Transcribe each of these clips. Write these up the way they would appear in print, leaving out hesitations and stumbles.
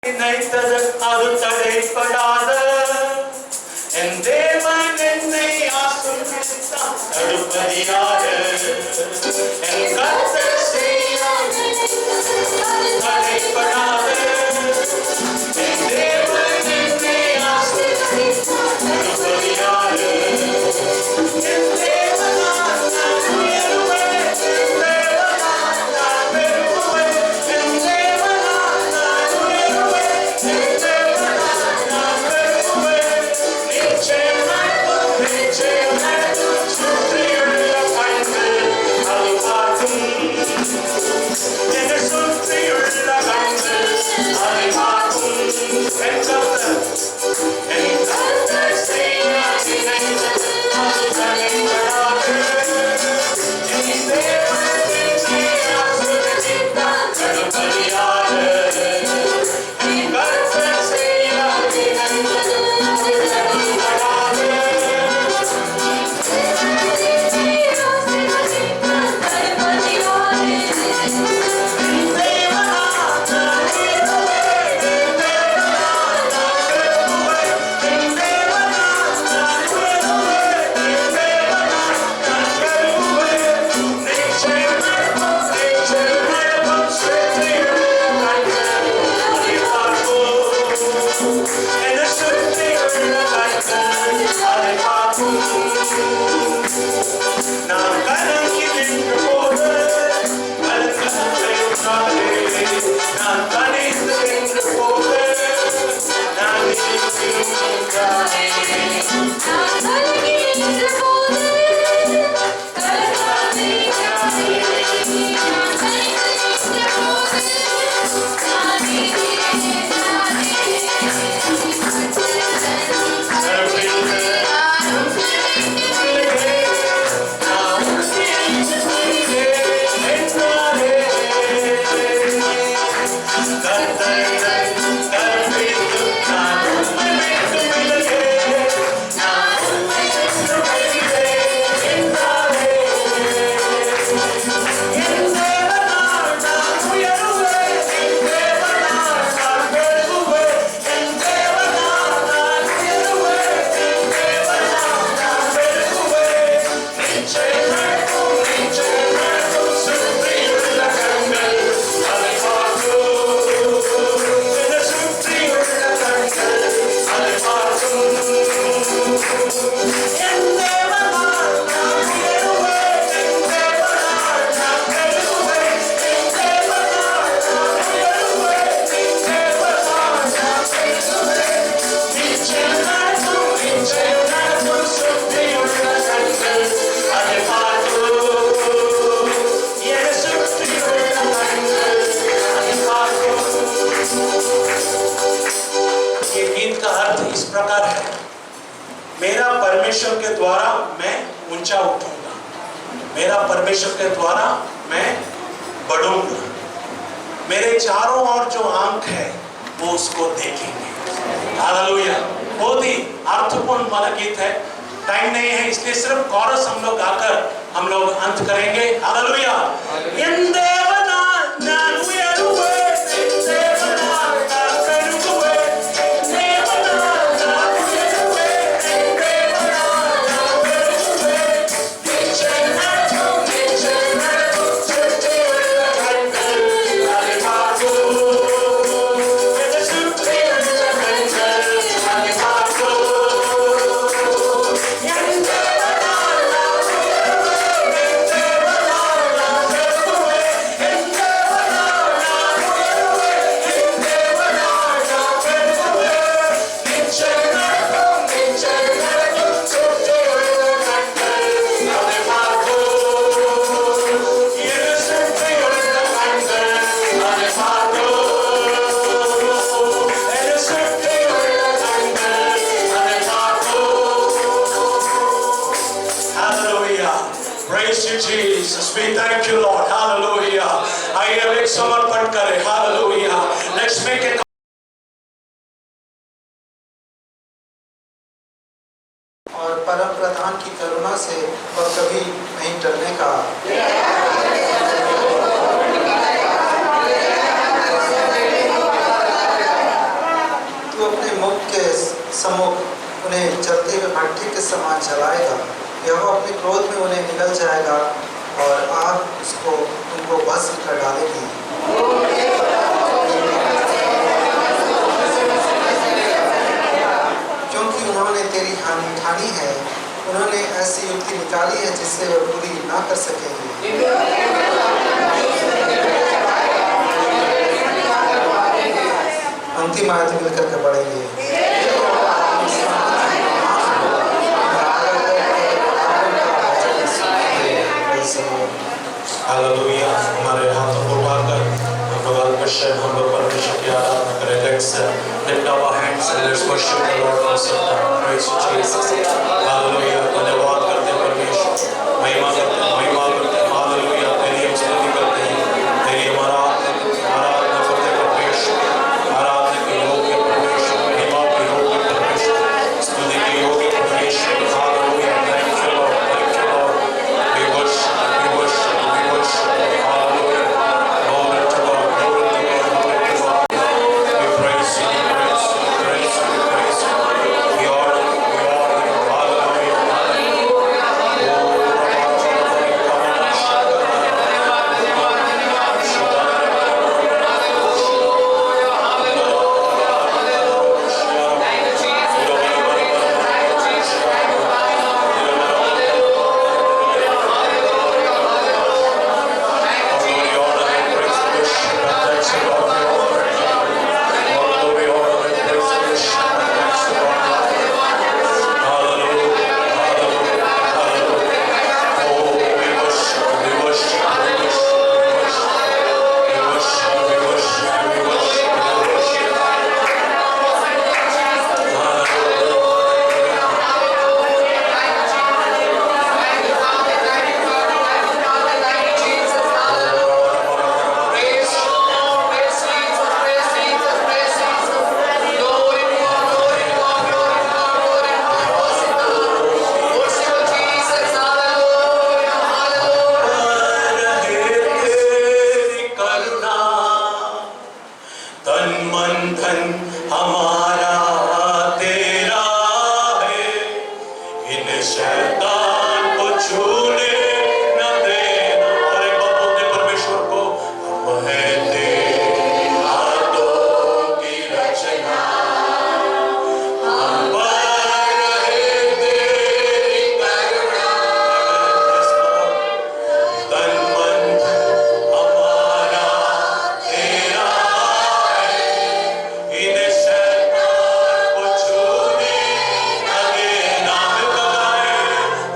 நினைத்தது அது தடைப்படாத என் தேவன் என்னை ஆசீர்வதித்தார் தடுப்பதியாக என் கர்த்தர் தடைப்படாத என் தேவன் என்னை ஆசீர்வதித்தார் தடுப்பதியாக என் தேவனால் நான் உயருவேன் என் தேவனால் நான் பெருகுவேன் என் தேவனால் நான் உயருவேன் என் தேவனால் நான் பெருகுவேன் நிச்சயமாய் சுற்றியுள்ள கண்கள் அது பார்க்கும் என்னை சுற்றியுள்ள கண்கள் அதை பார்க்கும் என் கர்த்தர் செய்ய நினைத்தது அது தடைபடாது என் தேவன் என்னை ஆசீர்வதித்தார் தடுப்பதியாக என் கர்த்தர் செய்ய நினைத்தது அது தடைபடாது நான் கலங்கி நின்ற போது நான் கனிந்து நின்ற போது நான் मेरा परमेश्वर के द्वारा मैं ऊंचा उठूंगा, मेरा परमेश्वर के द्वारा मैं बढ़ूंगा, मेरे चारों ओर जो आंख है वो उसको देखेंगे। हालेलुया। बहुत ही अर्थपूर्ण वाला गीत है, टाइम नहीं है इसलिए सिर्फ कोरस हम लोग गाकर हम लोग अंत करेंगे। हालेलुया। इन देवना नान उयरुवे इन देवना नान करुवे इन देवना नान उयरुवे इन देवना नान करुवे निचना सुते कंकल आले मागो ये सुते कंकल आले मागो इन देवना नान उयरुवे इन देवना नान करुवे इन देवना नान उयरुवे इन देवना नान करुवे निचना सुते कंकल आले मागो ये सुते कंकल आले मागो ये सुते कंकल आले मागो। Hallelujah. Praise you, Jesus. We thank you, Lord. Hallelujah. आइए अब एक समर्पण करें. Hallelujah. Let's make it. और परम प्रधान की करुणा से वह कभी नहीं टलने का। सम्मुख उन्हें जलते हुए भट्ठे के समान जलाएगा। यहोवा अपने क्रोध में उन्हें निगल जाएगा और आग उनको भस्म कर डालेगी। क्योंकि उन्होंने तेरी हानि ठानी है, उन्होंने ऐसी युक्ति निकाली है जिससे वे पूरी ना कर सकेंगे। अंतिम आयत मिलकर के पढ़ेंगे। हालेलुया। हमारे हाथों को उठाकर हम लोग परमेश्वर की आराधना करें। Let's lift our hands and let's worship the Lord for some time. Praise Jesus. Hallelujah. धन्यवाद करते हैं परमेश्वर, महिमा करते हैं। हालेलुया। तेरी हम स्तुति करते हैं, तेरी हमारा आराधना करते हैं परमेश्वर। आराधना के योग्य परमेश्वर, महिमा के योग्य परमेश्वर, स्तुति के योग्य परमेश्वर। Hallelujah. Thank you Lord, thank you Lord. We worship, we worship, we worship. Hallelujah. Glory to God, glory to God, glory to God. We praise you, we praise you, we praise you, we praise you. We honor you, we honor you. Hallelujah, hallelujah.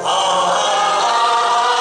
Oh,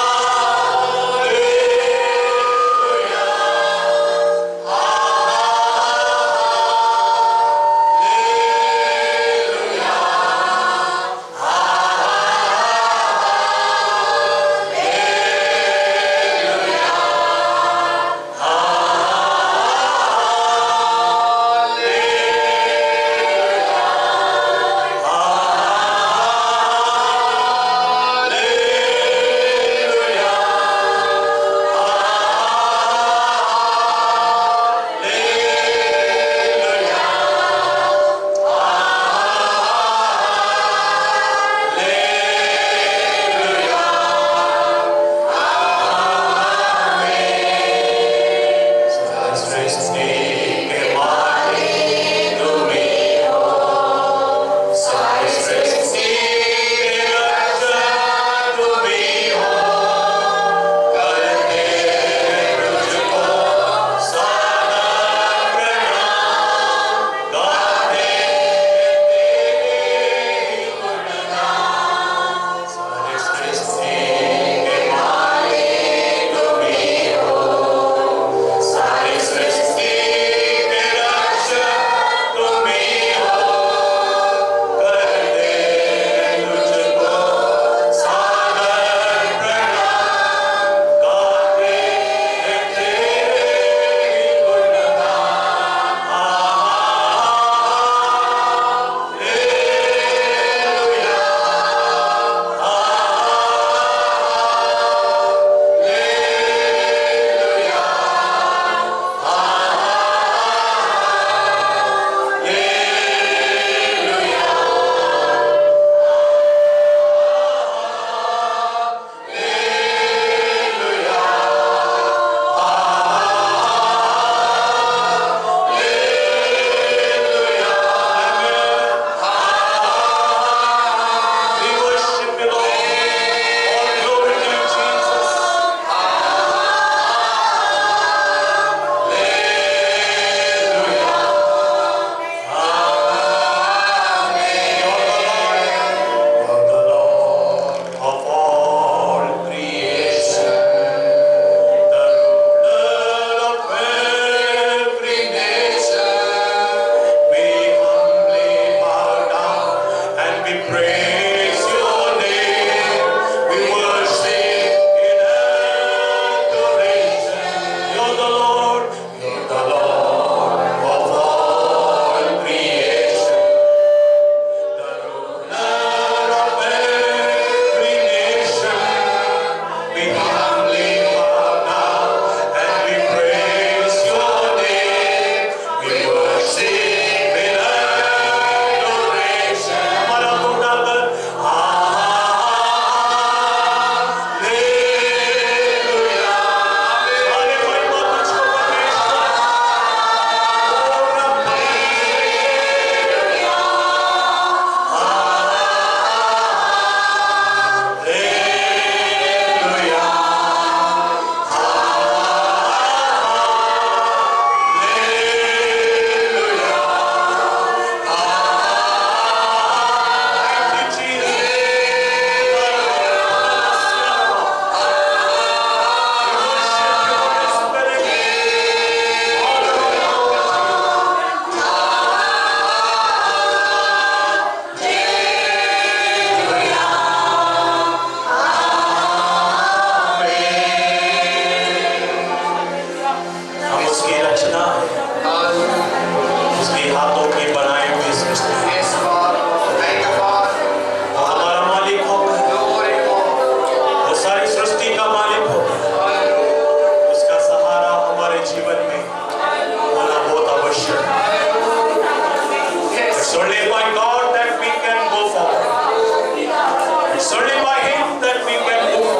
It's only by Him that we can move.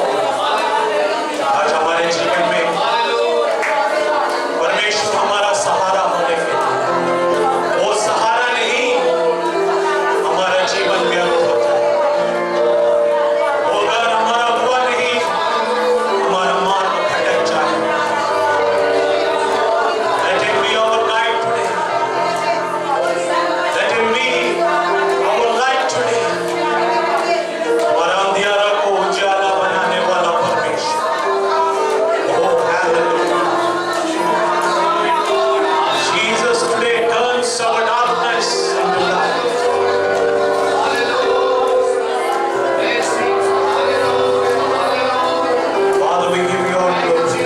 आज हमारे जीवन में परमेश्वर हमारा सहारा होने के लिए, वो सहारा नहीं हमारा जीवन व्यर्थ होता है। वो अगर हमारा हुआ नहीं, हमारा मार्ग भटक जाए। Let Him be our guide today. Let Him be our light today. हमारा अंधियारा को उजाला बनाने वाला परमेश्वर। Oh, hallelujah. Jesus today turns our darkness into light. Father, we give you all glory.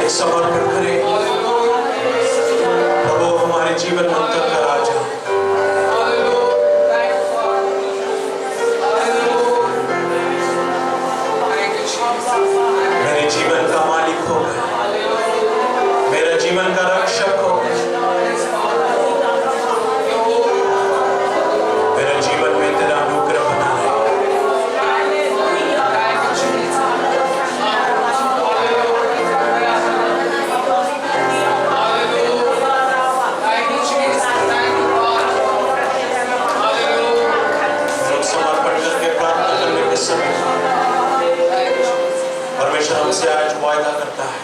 एक समर्पण करें। प्रभु हमारे जीवन मंत्र का राजा, मेरे जीवन का मालिक हो गए, मेरे जीवन का रक्षक हो गए, मेरे जीवन में तेरा अनुग्रह बना रहे। हम समर्पण करके प्रार्थना करने के समय परमेश्वर हमसे आज वायदा करता है,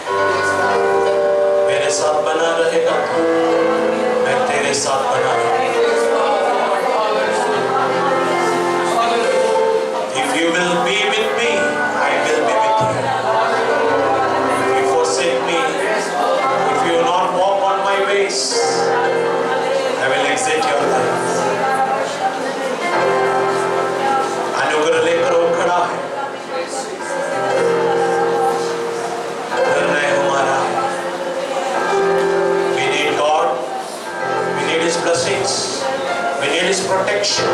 मेरे साथ बना रहेगा तो मैं तेरे साथ बना रहूंगा। If you will be with me, I will be with you. If you forsake me, if you will not walk on my ways, I will exit your life. अनुग्रह लेकर वो खड़ा है। निर्णय हमारा है। We need God. We need His blessings. We need His protection.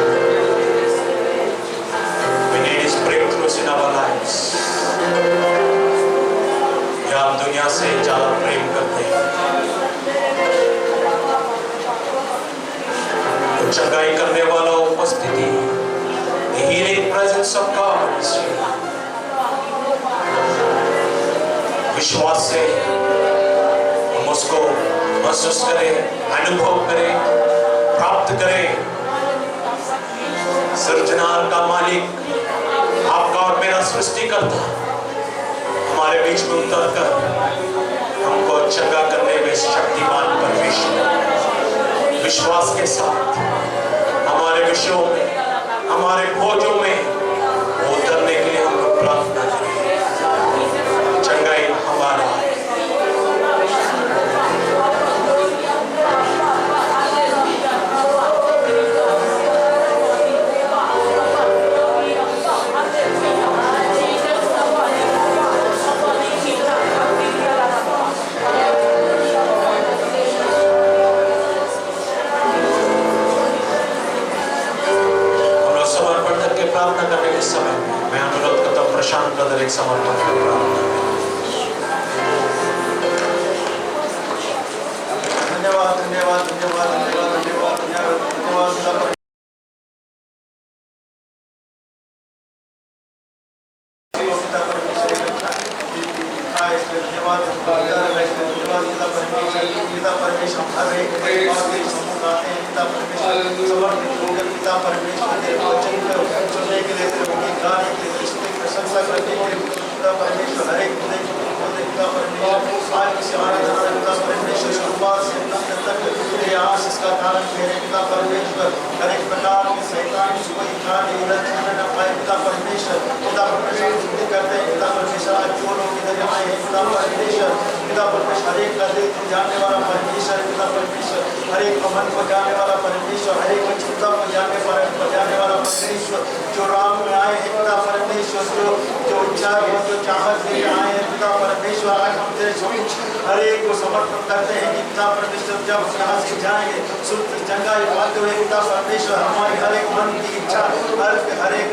We need His breakthroughs in our lives. या हम दुनिया से ज्यादा प्रेम करते हैं। तो चंगाई करने वाला उपस्थिति, the healing presence of God is here. विश्वास से हम उसको महसूस करें, अनुभव करें, प्राप्त करें। सृजनहार का मालिक, आपका और मेरा सृष्टिकर्ता हमारे बीच में उतर कर हमको चंगा करने में शक्तिमान परमेश्वर विश्वास के साथ हमारे विषयों में, हमारे भोजों में वो उतरने के लिए हमको प्रार्थना करें। चंगाई हमारा है। प्रार्थना करने के समय मैं अनुरोध करता हूँ प्रशांत ब्रदर एक समर्पण कर धन्यवाद धन्यवाद धन्यवाद धन्यवाद धन्यवाद धन्यवाद धन्यवाद। जाने वाला परमेश्वर, पिता परमेश्वर, हर एक मन को जाने वाला परमेश्वर, हर एक चिंता को जाने वाला परमेश्वर, जो राम में आए हैं पिता परमेश्वर, जो जो इच्छा और जो चाहत लेके आए हैं पिता परमेश्वर, आज हम तेरे समक्ष हर एक को समर्पण करते हैं कि पिता परमेश्वर जब हम यहाँ से जाएंगे शुद्ध चंगाई पाते हुए पिता परमेश्वर हमारी हर एक मन की इच्छा, हर एक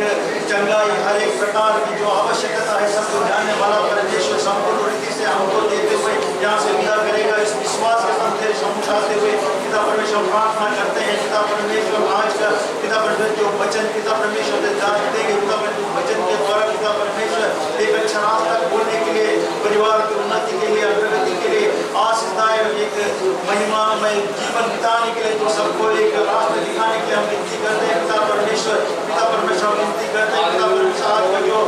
चंगाई, हर एक प्रकार की जो आवश्यकता है सबको जानने वाला परमेश्वर संपूर्ण रीति से हमको देते हुए यहाँ से विदा करेगा। इस विश्वास के साथ तेरे सम्मुख आते हुए पिता परमेश्वर प्रार्थना करते हैं पिता परमेश्वर आज का पिता परमेश्वर जो वचन पिता परमेश्वर देंगे पिता परमेश्वर वचन के द्वारा पिता परमेश्वर एक अच्छा रास्ता खोलने के लिए, परिवार की उन्नति के लिए, प्रगति के लिए, आशीषदायक एक महिमामय जीवन बिताने के लिए तो सबको एक रास्ता दिखाने के लिए हम विनती करते हैं पिता परमेश्वर विनती करते हैं पिता परमेश्वर आज का जो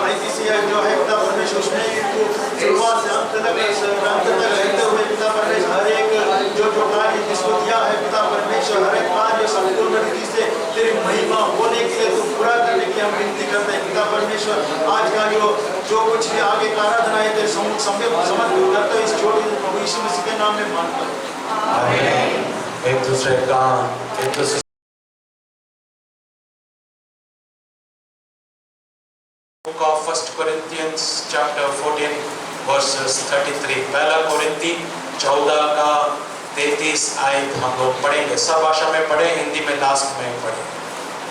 IPC जो है पिता परमेश्वर उसमें शुरुआत से अंत तक रहते हुए पिता परमेश्वर हर एक जो कार्य जिसको दिया है पिता परमेश्वर हर एक कार्य संपूर्ण रीति से तेरी महिमा होने के लिए तो पूरा करने के लिए हम विनती करते हैं पिता परमेश्वर आज का जो कुछ भी आगे का आराधना है तेरे समर्पित करते हैं इस छोटे प्रभु यीशु मसीह के नाम में मांगते हैं। एक दूसरे का एक दूसरे Book of 1 Corinthians chapter 14 verses 33 पहला कोरिंथी 14 का 33 आयत हम लोग पढ़ेंगे। सब भाषा में पढ़े, हिंदी में लास्ट में पढ़े।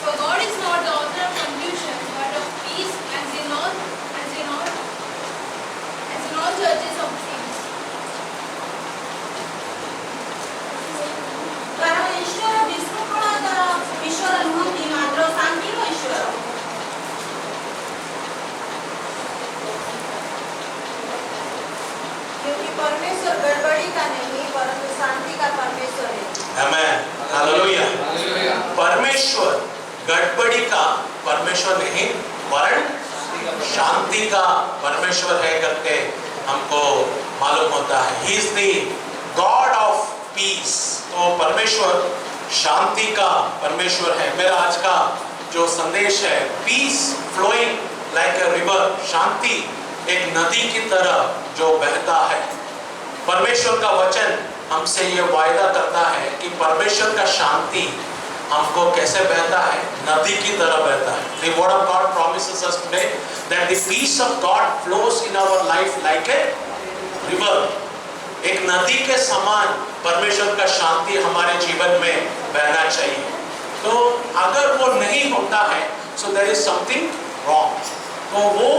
For God is not the author of confusion, but of peace, as in all churches of saints. कारण ईश्वर विश्वपणाचा ईश्वर नव्हती मात्र शांतीचा ईश्वर क्योंकि परमेश्वर गड़बड़ी का नहीं परंतु शांति का परमेश्वर है। आमेन, हालेलुया। परमेश्वर गड़बड़ी का परमेश्वर नहीं वरन शांति का परमेश्वर है करके हमको मालूम होता है। He is the God of peace। तो परमेश्वर शांति का परमेश्वर है। मेरा आज का जो संदेश है peace flowing like a river, शांति एक नदी की तरह जो बहता है। परमेश्वर का वचन हमसे ये वायदा करता है कि परमेश्वर का शांति हमको कैसे बहता है, नदी की तरह बहता है। The word of God promises us today that the peace of God flows in our life like a river। एक नदी के समान परमेश्वर का शांति हमारे जीवन में बहना चाहिए। तो अगर वो नहीं होता है so there is something wrong। तो वो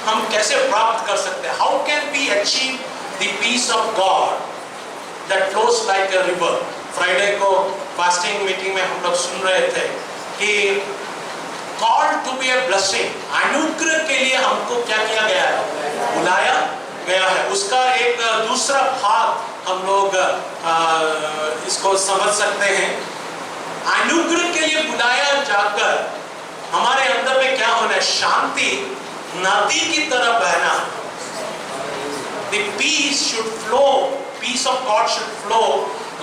हम कैसे प्राप्त कर सकते हैं? How can we achieve the peace of God that flows like a river? Friday को फास्टिंग मीटिंग में हम लोग सुन रहे थे कि called to be a blessing, अनुग्रह के लिए हमको क्या किया गया है? बुलाया गया है। उसका एक दूसरा भाग हम लोग इसको समझ सकते हैं। अनुग्रह के लिए बुलाया जाकर हमारे अंदर में क्या होना है? शांति नदी की तरह बहना। The peace should flow, peace of God should flow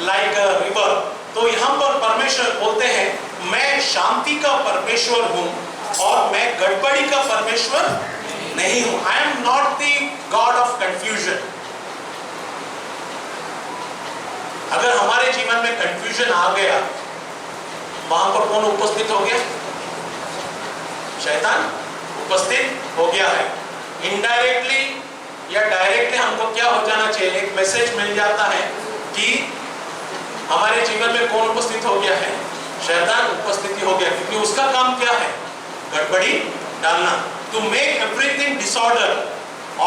like a river। तो यहाँ पर परमेश्वर बोलते हैं मैं शांति का परमेश्वर हूँ और मैं गड़बड़ी का परमेश्वर नहीं हूँ। I am not the God of confusion। अगर हमारे जीवन में confusion आ गया, वहां पर कौन उपस्थित हो गया? शैतान उपस्थित हो गया है। इनडायरेक्टली या डायरेक्टली हमको क्या हो जाना चाहिए? एक मैसेज मिल जाता है कि हमारे जीवन में कौन उपस्थित हो गया है? शैतान उपस्थिति हो गया। क्योंकि उसका काम क्या है? गड़बड़ी डालना, to make everything disorder.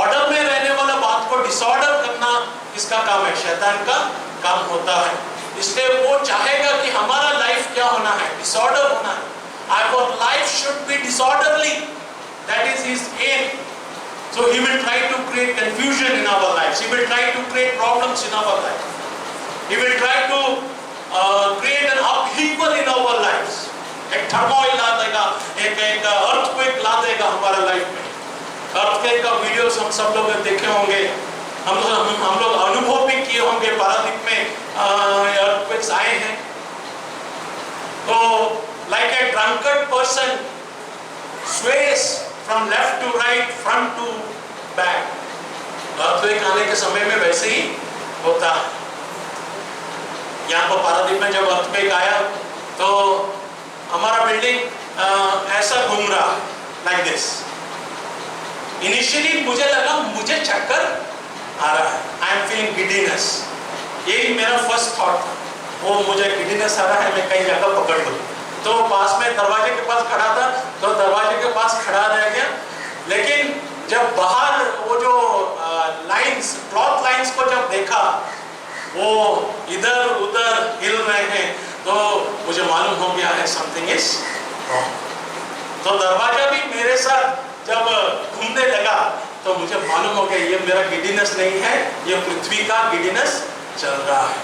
Order में रहने वाला बात को डिसऑर्डर करना किसका काम है? शैतान का काम होता है। इसलिए वो चाहेगा कि हमारा लाइफ क्या होना है? डिसऑर्डर होना है। Our life should be disorderly। That is his aim। So he will try to create confusion in our lives। He will try to create problems in our life। He will try to create an upheaval in our lives। एक turmoil ला देगा, एक earthquake ला देगा हमारा life में। Earthquake का videos हम सब लोग देखे होंगे, हम लोग अनुभव भी किए होंगे। पारादीप में अर्थक्वेक्स आए हैं। तो like a drunkard person sways from left to right, front to back। Earthquake आने के समय में वैसे ही होता है। यहाँ पर पारादीप में जब अर्थक्वेक आया तो हमारा बिल्डिंग ऐसा घूम रहा है। like this. Initially मुझे लगा मुझे चक्कर आ रहा है, I am feeling giddiness. यही मेरा फर्स्ट थॉट था, वो मुझे giddiness आ रहा है, मैं कहीं जाकर पकड़ लूँ। तो पास में दरवाजे के पास खड़ा था, तो दरवाजे के पास खड़ा रह गया। लेकिन जब बाहर वो जो लाइंस, क्लॉथ लाइंस को जब देखा, वो इधर उधर हिल रहे हैं, तो मुझे मालूम हो गया है समथिंग इज रॉन्ग। तो दरवाजा भी मेरे साथ जब घूमने लगा, तो मुझे मालूम हो गया ये मेरा गिडीनेस नहीं है, ये पृथ्वी का गिडीनेस चल रहा है,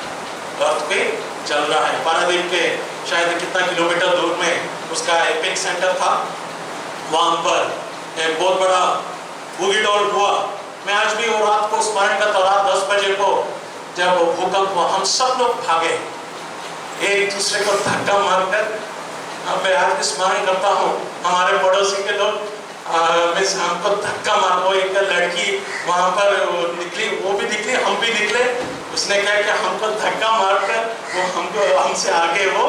अर्थ पे चल रहा है। पारादीप के शायद कितना किलोमीटर दूर में उसका एपिक सेंटर था, वहां पर एक बहुत बड़ा बूगी डॉल हुआ। मैं आज भी वो रात को स्मरण करता हूँ, रात 10 बजे को जब भूकंप हुआ, हम सब लोग भागे एक दूसरे को धक्का मारकर। मैं आज भी स्मरण करता हूँ, हमारे पड़ोसी के लोग हमको धक्का मार, वो एक लड़की वहां पर निकली, वो भी निकली, हम भी निकले। उसने कहा कि हमको धक्का मारकर वो हमको, हमसे आगे वो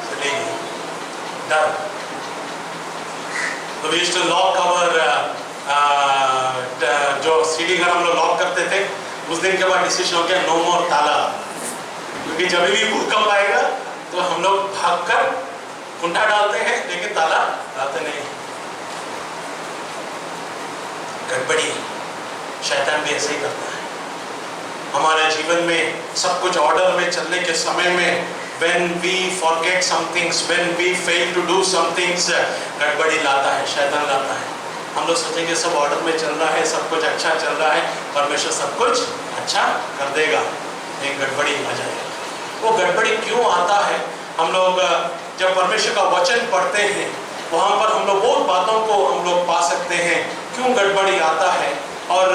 चली गई। डर। तो we used to lock our, जो सीढ़ी घर हम लोग लॉक करते थे, उस दिन के बाद डिसीजन हो गया नो मोर ताला, क्योंकि जब भी भूकंप आएगा तो हम लोग भागकर कुंडा डालते हैं, लेकिन ताला डालते नहीं। गड़बड़ी, शैतान भी ऐसे ही करता है हमारे जीवन में। सब कुछ ऑर्डर में चलने के समय में when we forget some things, when we fail to do some things, गड़बड़ी लाता है, शैतान लाता है। हम लोग सोचेंगे सब ऑर्डर में चल रहा है, सब कुछ अच्छा चल रहा है, परमेश्वर सब कुछ अच्छा कर देगा, एक गड़बड़ी आ जाएगा। वो गड़बड़ी क्यों आता है? हम लोग जब परमेश्वर का वचन पढ़ते हैं, वहाँ पर हम लोग बहुत बातों को हम लोग पा सकते हैं, क्यों गड़बड़ी आता है, और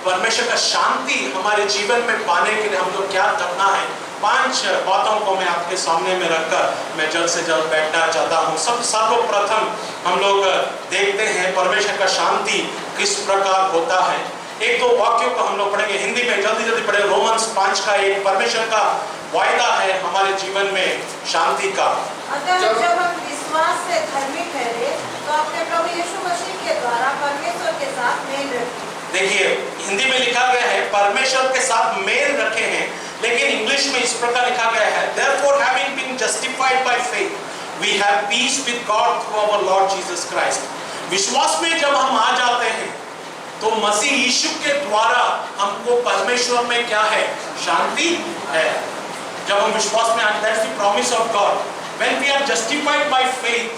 परमेश्वर का शांति हमारे जीवन में पाने के लिए हम लोग क्या करना है। 5 बातों को मैं आपके सामने में रखकर मैं जल्द से जल्द बैठना चाहता हूँ। सर्वप्रथम हम लोग देखते हैं परमेश्वर का शांति किस प्रकार होता है। 1-2 वाक्यों को हम लोग पढ़ेंगे, हिंदी में जल्दी पढ़े। रोमन्स 5 का 1 परमेश्वर का वायदा है हमारे जीवन में शांति का। अतः जब हम विश्वास से धर्मी ठहरे, तो अपने प्रभु यीशु मसीह के द्वारा परमेश्वर के साथ मेल रखें। देखिए, हिंदी में लिखा गया है परमेश्वर के साथ मेल रखे हैं, लेकिन इंग्लिश में इस प्रकार लिखा गया है therefore having been justified by faith we have peace with God through our Lord Jesus Christ। विश्वास में जब हम आ जाते हैं, तो मसीह यीशु के द्वारा हमको परमेश्वर में क्या है? शांति है। जब हम विश्वास में आते हैं, that's the promise of God। when we are justified by faith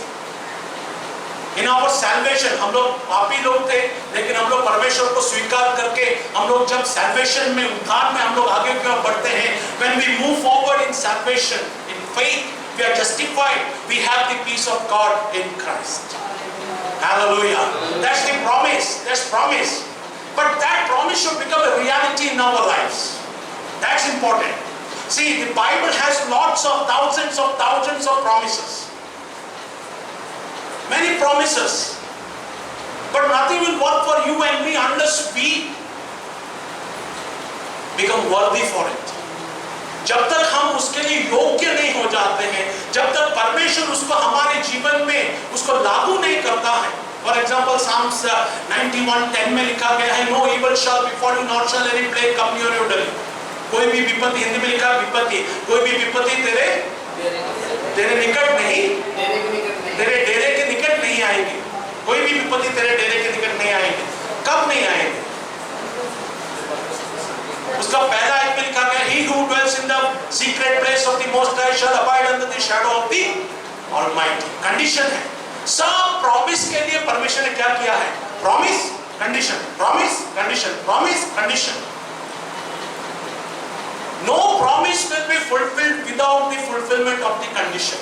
in our salvation, हम लोग पापी लोग थे, लेकिन हम लोग परमेश्वर को स्वीकार करके हम लोग जब salvation में, उद्धार में हम लोग आगे की ओर बढ़ते हैं, when we move forward in salvation, in faith, we are justified, we have the peace of God in Christ। Hallelujah। That's the promise, that's promise। But that promise should become a reality in our lives। That's important। See, the Bible has lots of thousands of promises, many promises, but nothing will work for you and me unless we become worthy for it। जब तक हम उसके लिए योग्य नहीं हो जाते हैं, जब तक परमेश्वर उसको हमारे जीवन में उसको लागू नहीं करता है। फॉर एग्जाम्पल Psalms 91:10 में लिखा गया है, no evil shall befall you, nor shall any plague come near your dwelling। कोई भी विपत्ति, हिंदी में लिखा विपत्ति, कोई भी विपत्ति तेरे निकट नहीं, तेरे डेरे के निकट नहीं आएगी। कोई भी विपत्ति तेरे डेरे के निकट नहीं आएगी। कब नहीं आएगी? उसका पहला आयत में लिखा गया, he who dwells in the secret place of the Most High shall abide under the shadow of the Almighty। Condition है, सब प्रॉमिस के लिए परमेश्वर ने क्या किया है? Promise, condition, promise, condition, promise, condition. No promise will be fulfilled without the fulfillment of the condition।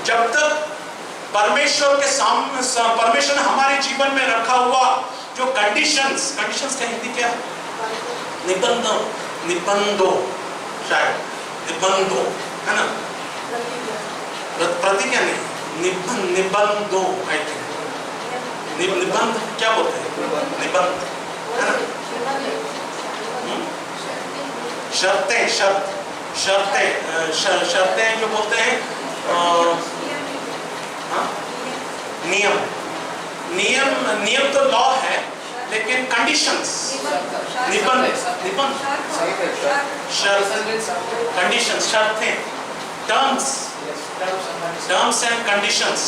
जब तक परमेश्वर के सामने, परमेश्वर ने हमारे जीवन में रखा हुआ जो कंडीशंस का हिंदी क्या है? निबंधो, शायद निबंधो है ना, प्रतिज्ञा नहीं, निबंधो, आई थिंक निबंध क्या बोलते हैं? निबंध है ना, शर्तें जो बोलते हैं, नियम नियम तो लॉ है, लेकिन कंडीशंस, निबंध, कंडीशंस, शर्तें, टर्म्स एंड कंडीशंस।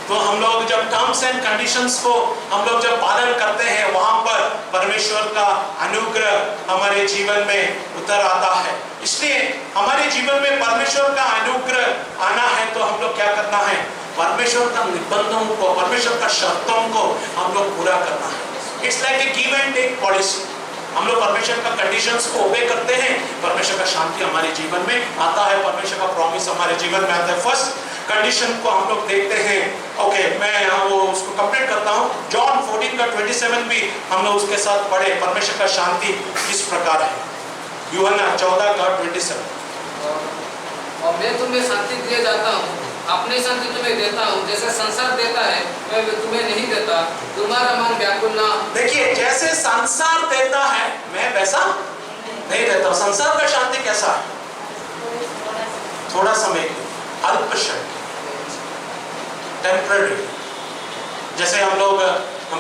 तो हम लोग जब टर्म्स एंड कंडीशंस को हम लोग जब पालन करते हैं, वहां पर परमेश्वर का अनुग्रह हमारे जीवन में उतर आता है। इसलिए हमारे जीवन में परमेश्वर का अनुग्रह आना है तो हम लोग क्या करना है? परमेश्वर का निबंधों को, परमेश्वर का शर्तों को हम लोग पूरा करना है। It's like a give and take policy. हम लोग परमेश्वर का कंडीशंस को ओबे करते हैं, परमेश्वर का शांति हमारे जीवन में आता है, परमेश्वर का प्रॉमिस हमारे जीवन में आता है। फर्स्ट कंडीशन को हम लोग देखते हैं। ओके, मैं वो उसको कंप्लीट करता हूँ। जॉन 14 का 27 भी हम लोग उसके साथ पढ़े, परमेश्वर का शांति किस प्रकार है। यूहन्ना 14 का 27। और मैं तुम्हें शांति दिए जाता हूँ, अपनी शांति तुम्हें देता हूँ, जैसे संसार देता है मैं तुम्हें नहीं देता, तुम्हारा मन व्याकुल ना। देखिए, जैसे संसार देता है मैं वैसा नहीं देता। संसार का शांति कैसा है? थोड़ा समय, अल्प शांति, टेम्पररी। जैसे हम लोग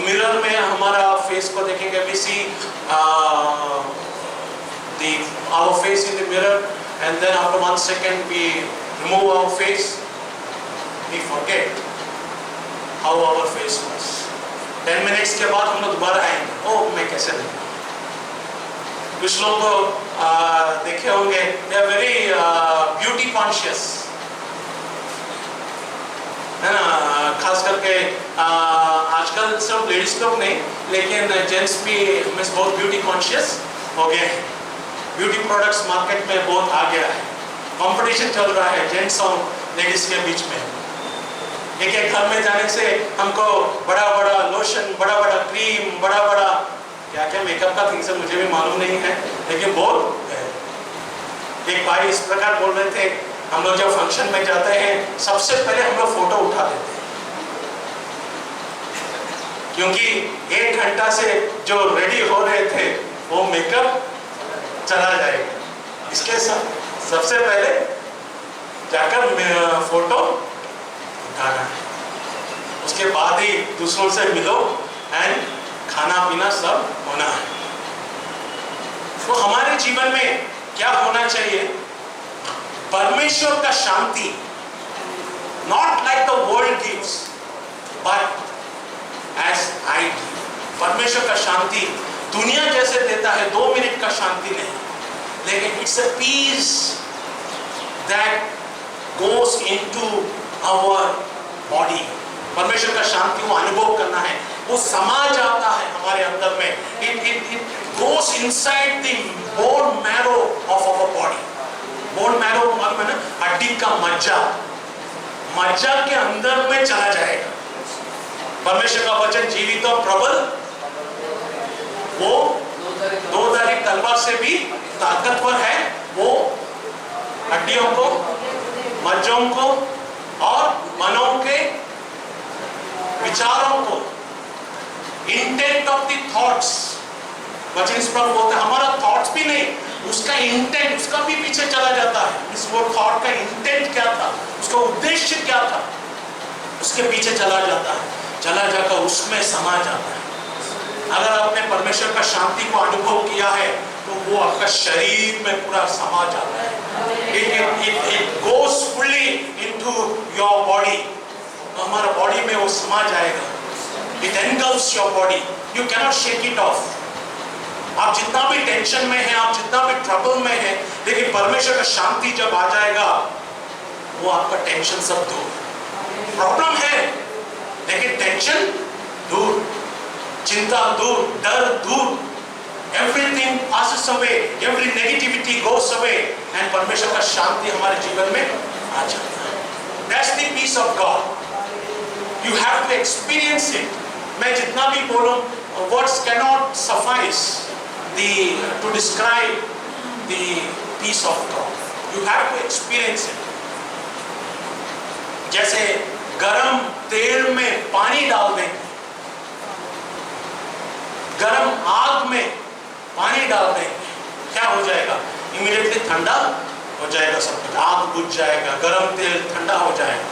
मिरर में हमारा फेस को देखेंगे, we see our face in the mirror, and then after 1 second we remove our face, we forget how our face was. 10 minutes के बाद हम लोग दोबारा आएंगे, ओह मैं कैसे दिखा। कुछ लोग को देखे होंगे, they are very beauty conscious, है ना। खास करके आजकल सिर्फ लेडीज लोग नहीं, लेकिन जेंट्स भी बहुत ब्यूटी कॉन्शियस हो गए हैं। ब्यूटी प्रोडक्ट्स मार्केट में बहुत आ गया है, कंपटीशन चल रहा है जेंट्स और लेडीज के बीच में। एक एक घर में जाने से हमको बड़ा बड़ा लोशन, बड़ा बड़ा क्रीम, बड़ा बड़ा क्या क्या मेकअप का थिंग्स मुझे भी मालूम नहीं है, लेकिन बहुत है। एक भाई इस प्रकार बोल रहे थे, हम लोग जब फंक्शन में जाते हैं सबसे पहले हम लोग फोटो उठा देते हैं, क्योंकि 1 घंटा से जो रेडी हो रहे थे वो मेकअप चला जाएगा। इसके साथ सबसे पहले जाकर फोटो उठाना है, उसके बाद ही दूसरों से मिलो एंड खाना पीना सब होना है। तो हमारे जीवन में क्या होना चाहिए? परमेश्वर का शांति, not like the world gives but as I give. परमेश्वर का शांति दुनिया जैसे देता है, 2 मिनट का शांति नहीं, लेकिन it's a peace that goes into our body. परमेश्वर का शांति वो अनुभव करना है, वो समा जाता है हमारे अंदर में। It goes inside the bone marrow of our body. Bone marrow मालूम है ना, हड्डी का मज्जा, मज्जा के अंदर में चला जाएगा। परमेश्वर का वचन जीवित और प्रबल, वो 2-धारी तलवार से भी ताकतवर है। वो हड्डियों को, मज्जों को और मनों के विचारों को, इंटेंट ऑफ द थॉट्स, वचन इस पर बोलता है हमारा थॉट्स भी नहीं, उसका इंटेंट, उसका भी पीछे चला जाता है। इस वो थॉट का इंटेंट क्या था, उसका उद्देश्य क्या था, उसके पीछे चला जाता है, चला जाकर उसमें समा जाता है। अगर आपने परमेश्वर का शांति को अनुभव किया है तो वो आपका शरीर में पूरा समा जाता है। It goes fully into your body। तो हमारा बॉडी में वो समा जाएगा। It engulfs your body। You cannot shake it off। आप जितना भी टेंशन में हैं, आप जितना भी ट्रबल में हैं, लेकिन परमेश्वर का शांति जब आ जाएगा वो आपका टेंशन सब दूर। प्रॉब्लम है लेकिन टेंशन दूर, चिंता दूर, डर दूर। Everything passes away, every negativity goes away, and परमेश्वर का शांति हमारे जीवन में आ जाता है। That's the peace of God। You have to experience it। मैं जितना भी बोलूं, words cannot suffice to describe the peace of God। You have to experience it। जैसे गरम तेल में पानी डाल देंगे, गरम आग में पानी डाल देंगे, क्या हो जाएगा? इमीडिएटली ठंडा हो जाएगा सब कुछ, आग बुझ जाएगा, गरम तेल ठंडा हो जाएगा।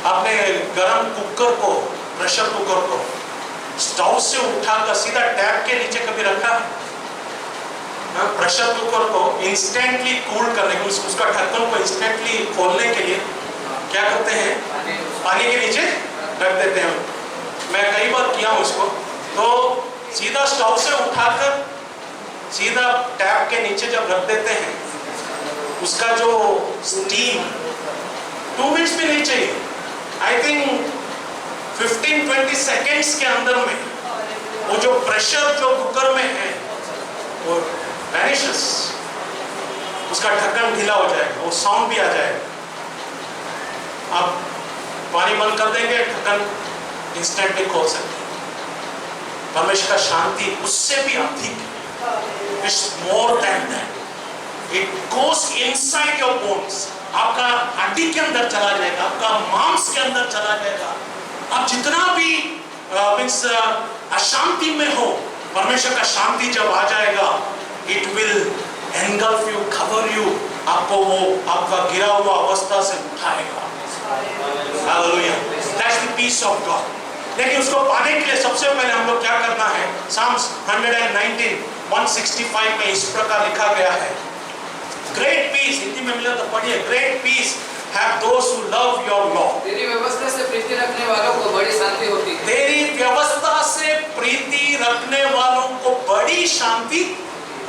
आपने गरम कुकर को, प्रेशर कुकर को स्टोव से उठाकर सीधा टैप के नीचे कभी रखा है? प्रेशर कुकर को इंस्टेंटली कूल करने के लिए, उसका ढक्कन को इंस्टेंटली खोलने के लिए क्या करते हैं? पानी के नीचे रख देते हैं। मैं कई बार किया हूँ इसको। तो सीधा स्टोव से उठाकर सीधा टैप के नीचे जब रख देते हैं, उसका जो स्टीम 2 मिनट्स भी नहीं चाहिए, आई थिंक 15-20 सेकेंड्स के अंदर में वो जो प्रेशर जो कुकर में है वो वैनिशेस, उसका ढक्कन ढीला हो जाएगा, वो साउंड भी आ जाएगा। आप पानी बंद कर देंगे, ढक्कन इंस्टेंटली खोल सकते हैं। परमेश्वर का शांति उससे भी अधिक है, it's more than that, it goes inside your bones, आपका हड्डी के अंदर चला जाएगा, आपका मांस के अंदर चला जाएगा। आप जितना भी मीन्स अशांति में हो, परमेश्वर का शांति जब आ जाएगा, it will engulf you, cover you, आपको वो आपका गिरा हुआ अवस्था से उठाएगा। Hallelujah, that's the peace of God. लेकिन उसको पाने के लिए सबसे पहले हम लोग क्या करना है? साम्स 119:165 में इस प्रकार लिखा गया है, ग्रेट पीस, हिंदी में मिला तो पढ़िए, great peace have those who love your law। तेरी व्यवस्था से प्रीति रखने वालों को बड़ी शांति होती है। तेरी व्यवस्था से प्रीति रखने वालों को बड़ी शांति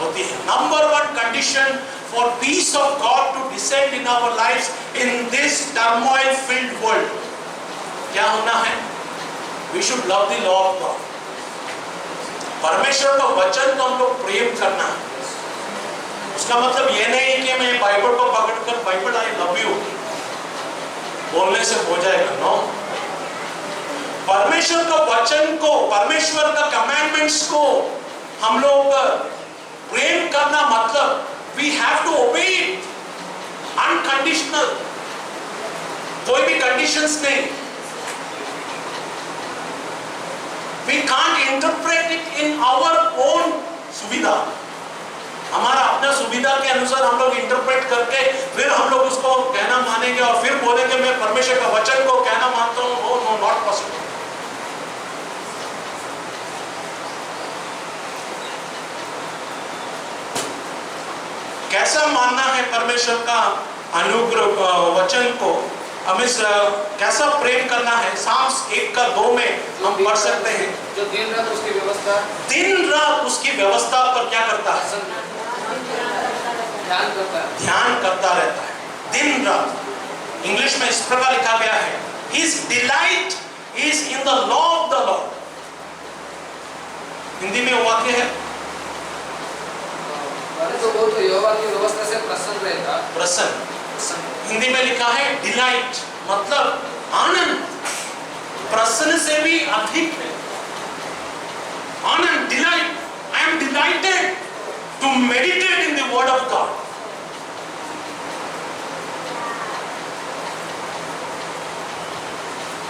होती है। Number 1 condition for peace of God to descend in our lives in this turmoil filled world, क्या होना है? We should love the law of God। परमेश्वर का वचन को हम लोग प्रेम करना है। उसका मतलब ये नहीं कि मैं बाइबल को पकड़कर बाइबल आई लव यू बोलने से हो जाएगा, नो। परमेश्वर का वचन को, परमेश्वर का कमांडमेंट्स को हम लोग प्रेम करना मतलब we have to obey it, unconditional, कोई भी कंडीशंस नहीं। we can't interpret it in our own सुविधा, हमारा अपना सुविधा के अनुसार हम लोग इंटरप्रेट करके फिर हम लोग उसको कहना मानेंगे और फिर बोलेंगे मैं परमेश्वर का वचन को कहना मानता हूं। No no, not possible. कैसा मानना है परमेश्वर का अनुग्रह वचन को, हमें कैसा प्रेम करना है? साम्स 1:2 में हम पढ़ सकते हैं, जो दिन रात उसकी व्यवस्था, दिन रात उसकी व्यवस्था पर क्या करता है? ध्यान करता रहता है दिन रात। इंग्लिश में इस प्रकार लिखा गया है, His delight is in the law of the Lord। Hindi में वाक्य है, तो वो तो यहोवा की व्यवस्था से प्रसन्न रहता। प्रसन्न, हिंदी में लिखा है डिलाइट, मतलब आनंद। प्रसन्न से भी अधिक है आनंद, delight. I am delighted to meditate in the word of God.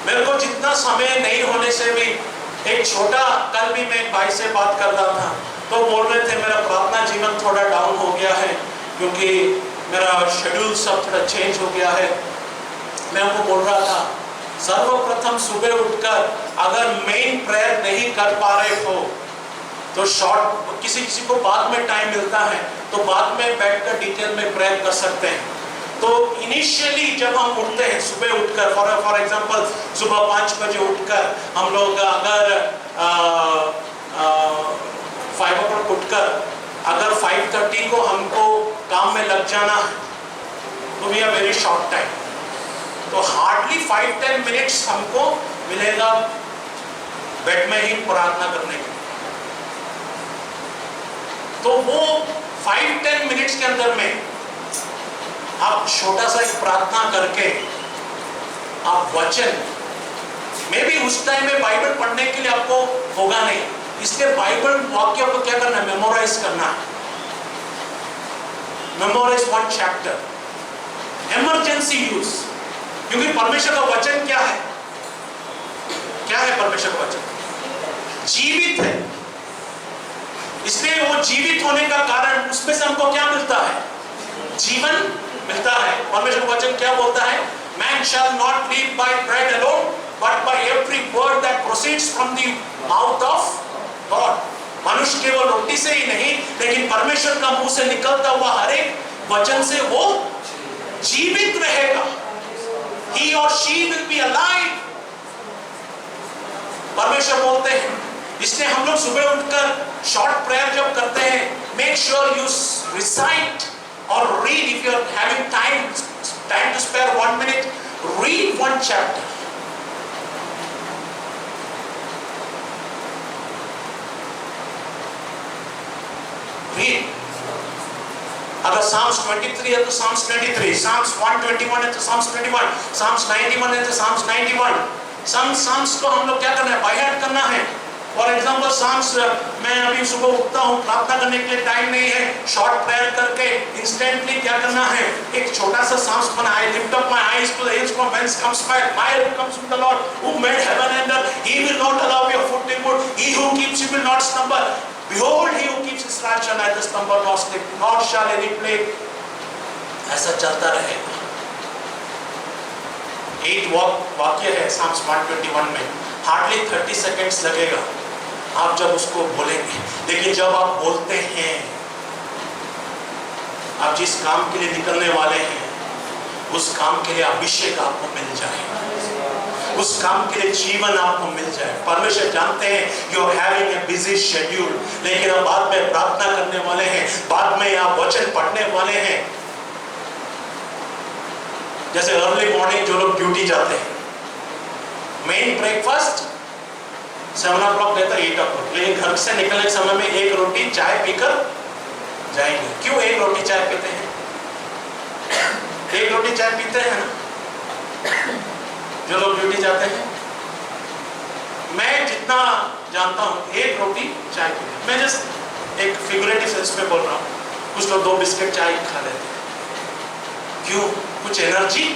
मेरे को जितना समय नहीं होने से भी एक छोटा, कल भी मैं एक भाई से बात कर रहा था तो बोल रहे थे मेरा प्रार्थना जीवन थोड़ा डाउन हो गया है क्योंकि मेरा शेड्यूल सब थोड़ा चेंज हो गया है। मैं उनको बोल रहा था, सर्वप्रथम सुबह उठकर अगर मेन प्रेयर नहीं कर पा रहे हो तो शॉर्ट, किसी को बाद में टाइम मिलता है तो बाद में बैठकर डिटेल में प्रेयर कर सकते हैं। तो इनिशियली जब हम उठते हैं सुबह उठकर, फॉर एग्जांपल सुबह 5 बजे उठकर हम लोग अगर 5 o'clock उठकर अगर 5:30 को हमको काम में लग जाना है तो we are very short time, तो हार्डली 5-10 मिनट्स हमको मिलेगा बेड में ही प्रार्थना करने के। तो वो 5-10 मिनट्स के अंदर में आप छोटा सा एक प्रार्थना करके आप वचन, मे भी उस टाइम में बाइबल पढ़ने के लिए आपको होगा नहीं, इसलिए बाइबल वाक्य को क्या करना है? मेमोराइज करना है। मेमोराइज 1 चैप्टर, इमरजेंसी यूज, क्योंकि परमेश्वर का वचन क्या है? क्या है परमेश्वर का वचन? जीवित है, इसलिए वो जीवित होने का कारण उसमें से हमको क्या मिलता है? जीवन मिलता है। परमेश्वर का वचन क्या बोलता है? Man shall not live by bread alone, but by every word that proceeds from the mouth of God. मनुष्य केवल रोटी से ही नहीं, लेकिन परमेश्वर का मुंह से निकलता हुआ हर एक वचन से वो जीवित रहेगा. He or she will be alive. परमेश्वर बोलते हैं, इसलिए हम लोग सुबह उठकर शॉर्ट प्रेयर जब करते हैं, make sure you recite or read, if you are having time to spare 1 minute, read one chapter. Read. अगर Psalms 23 है तो Psalms 23, Psalms 121 है तो Psalms 21, Psalms 91 है तो Psalms 91. Psalms को हम लोग क्या करना है? बाय हार्ट करना है. फॉर एग्जाम्पल Psalms, मैं अभी सुबह उठता हूँ, प्रार्थना करने के लिए टाइम नहीं है, शॉर्ट प्रेयर करके इंस्टेंटली क्या करना है? एक छोटा सा Psalms बना. I lift up my eyes to the hills from whence comes my help comes from the Lord who made heaven and earth. He will not allow your foot to be moved. He who keeps you will not stumble. Behold, he who keeps Israel shall neither stumble nor slip, nor shall any plague. ऐसा चलता रहेगा. 8 वाक्य है Psalms 121 में. Hardly 30 seconds लगेगा आप जब उसको बोलेंगे. लेकिन जब आप बोलते हैं, आप जिस काम के लिए निकलने वाले हैं, उस काम के लिए अभिषेक आपको मिल जाए, उस काम के लिए जीवन आपको मिल जाए. परमेश्वर जानते हैं you are having a busy schedule, लेकिन आप बाद में प्रार्थना करने वाले हैं, बाद में आप वचन पढ़ने वाले हैं. जैसे अर्ली मॉर्निंग जो लोग ड्यूटी जाते हैं, मेन ब्रेकफास्ट 7 o'clock रहता है, 8 o'clock, लेकिन घर से निकलने के समय में एक रोटी चाय पीकर जाएंगे. क्यों एक रोटी चाय पीते हैं? एक रोटी चाय पीते हैं ना जो लोग ड्यूटी जाते हैं. मैं जितना जानता हूँ एक रोटी चाय पीते हैं. मैं जस्ट एक फिगरेटिव सेंस में बोल रहा हूँ. कुछ लोग 2 बिस्किट चाय खा लेते हैं. क्यों? कुछ एनर्जी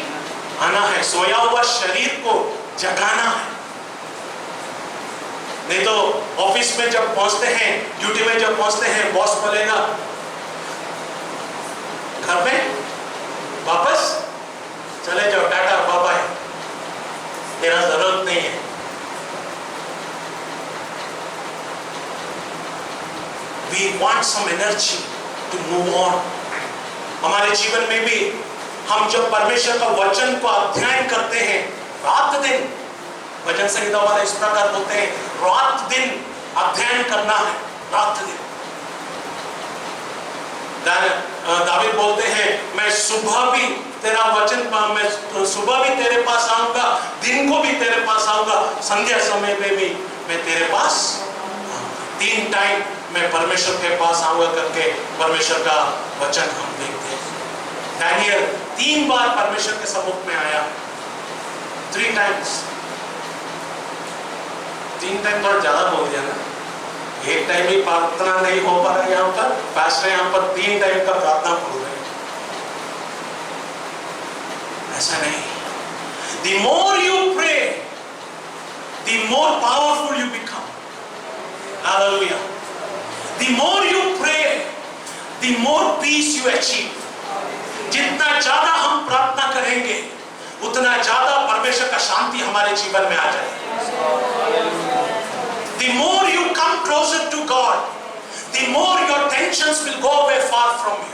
आना है, सोया हुआ शरीर को जगाना है. नहीं तो ऑफिस में जब पहुंचते हैं, ड्यूटी में जब पहुंचते हैं, बॉस बोलेगा घर में वापस चले जाओ, टाटा बाय बाय, तेरा जरूरत नहीं है. We want some energy to move on. हमारे जीवन में भी हम जब परमेश्वर का वचन को अध्ययन करते हैं, रात दिन, भजन संहिता वाले इस प्रकार बोलते हैं, रात दिन अध्ययन करना है, रात दिन. दावीद बोलते हैं, मैं सुबह भी तेरा वचन, मैं सुबह भी तेरे पास आऊंगा, दिन को भी तेरे पास आऊंगा, संध्या समय में भी मैं तेरे पास. 3 टाइम मैं परमेश्वर के पास आऊंगा करके परमेश्वर का वचन हम देखते हैं. दानियल 3 बार परमेश्वर के सम्मुख में आया. 3 times. 3 टाइम थोड़ा ज्यादा बोल दिया ना. एक टाइम ही प्रार्थना नहीं हो पा रहा यहाँ पर, पास्टर यहाँ पर 3 टाइम का प्रार्थना बोल रहे हैं. ऐसा नहीं. The more you pray, the more powerful you become. Hallelujah. The more you pray, the more peace you achieve. जितना ज्यादा हम प्रार्थना करेंगे, उतना ज्यादा परमेश्वर का शांति हमारे जीवन में आ जाएगी. The more you come closer to God, the more your tensions will go away far from you.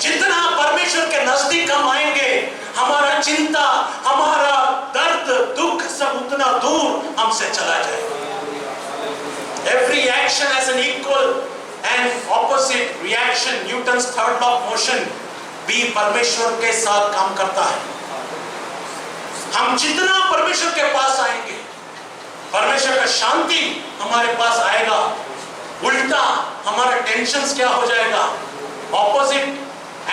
जितना परमेश्वर के नजदीक हम आएंगे, हमारा चिंता, हमारा दर्द, दुख सब उतना दूर हमसे चला जाएगा. Every action has an equal and opposite reaction. Newton's third law of motion भी परमेश्वर के साथ काम करता है. हम जितना परमेश्वर के पास आएंगे, परमेश्वर का शांति हमारे पास आएगा, उल्टा हमारा टेंशन्स क्या हो जाएगा, ऑपोजिट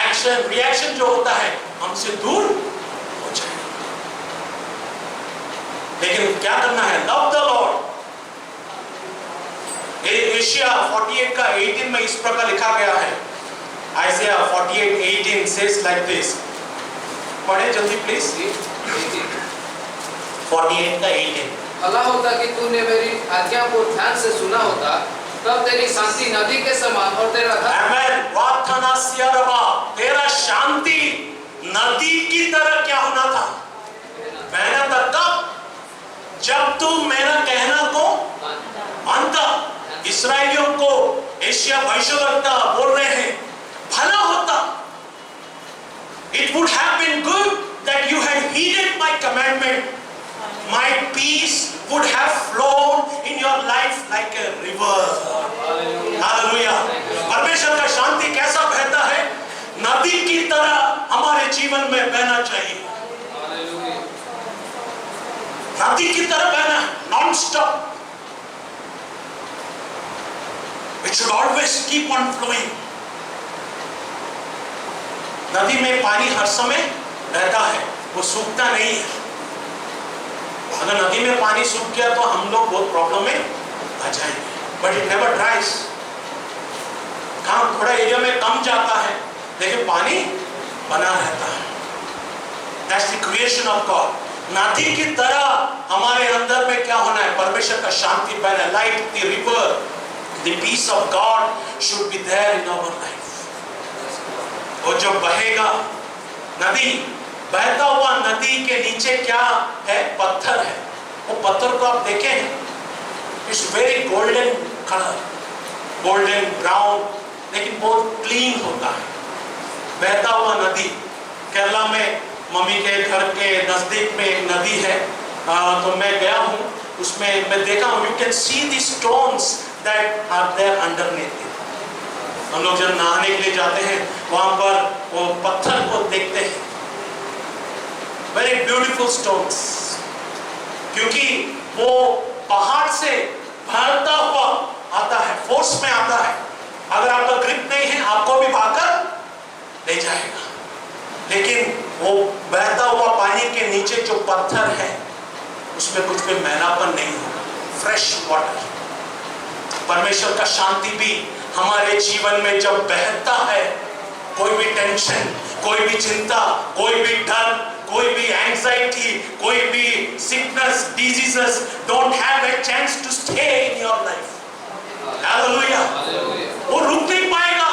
एक्शन रिएक्शन जो होता है हमसे दूर हो जाएगा. लेकिन क्या करना है? Love the Lord. एशिया 48 का 18 में इस प्रकार लिखा गया है. Isaiah 48:18 says like this. पढ़े जल्दी प्लीज. 48 का 18. भला होता कि तूने मेरी आज्ञा को ध्यान से सुना होता, तब तेरी शांति नदी के समान और तेरा Amen. वाथना सियारवा, तेरा शांति नदी की तरह क्या होना था? बहना था। कब? जब तू मेरा कहना को मानता। इस्राएलियों को एशिया भविष्यवक्ता बोल रहे हैं, भला होता, it would have been good that you had heeded my commandment. My peace would have flown in your life like a river. Hallelujah. परमेश्वर का शांति कैसा बहता है? नदी की तरह हमारे जीवन में बहना चाहिए। नदी की तरह बहना, non stop. It should always keep on flowing. नदी में पानी हर समय रहता है, वो सूखता नहीं है। अगर नदी में पानी सूख गया तो हम लोग बहुत प्रॉब्लम में आ जाएंगे। But it never ड्राइज। काम थोड़ा एरिया में कम जाता है लेकिन पानी बना रहता है। That's the creation of God. नदी की तरह हमारे अंदर में क्या होना है? परमेश्वर का शांति बहना, like the river, the peace of God should be there in our life. और जब बहेगा नदी, बहता हुआ नदी के नीचे क्या है? पत्थर है। वो पत्थर को आप देखें, it's very golden colour, golden brown, लेकिन बहुत क्लीन होता है। बहता हुआ नदी, केरला में मम्मी के घर के नजदीक में एक नदी है, तो मैं गया हूँ, उसमें मैं देखा हूँ, you can see the stones that are there underneath. हम लोग जब नहाने के लिए जाते हैं वहां पर वो पत्थर को देखते हैं, वेरी ब्यूटीफुल स्टोन्स, क्योंकि वो पहाड़ से भागता हुआ आता है, फोर्स में आता है। अगर आपका ग्रिप नहीं है आपको भी भागकर ले जाएगा। लेकिन वो बहता हुआ पानी के नीचे जो पत्थर है उसमें कुछ भी मैलापन नहीं होगा, फ्रेश वाटर। परमेश्वर का शांति भी हमारे जीवन में जब बहता है, कोई भी टेंशन, कोई भी चिंता, कोई भी डर, कोई भी एंजाइटी, कोई भी sickness, diseases don't have a chance to stay in your life. Hallelujah. वो रुक नहीं पाएगा।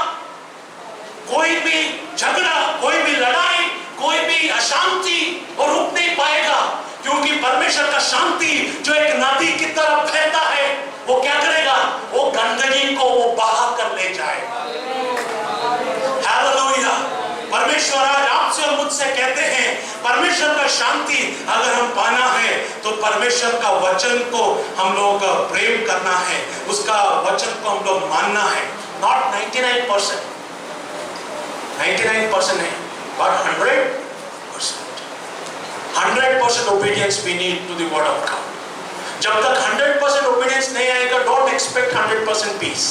कोई भी झगड़ा, कोई भी लड़ाई, कोई भी अशांति वो रुक नहीं पाएगा, क्योंकि परमेश्वर का शांति जो एक नदी की तरफ बहता है वो क्या करेगा? वो गंदगी को वो बहा कर ले जाएगा। हालेलुया। परमेश्वर आज आपसे और मुझसे कहते हैं, परमेश्वर का शांति अगर हम पाना है तो परमेश्वर का वचन को हम लोग प्रेम करना है, उसका वचन को हम लोग मानना है। नॉट 99%, 99% नहीं, but 100%. 100% obedience we need to the word of God. जब तक 100% obedience नहीं आएगा, don't expect 100% peace.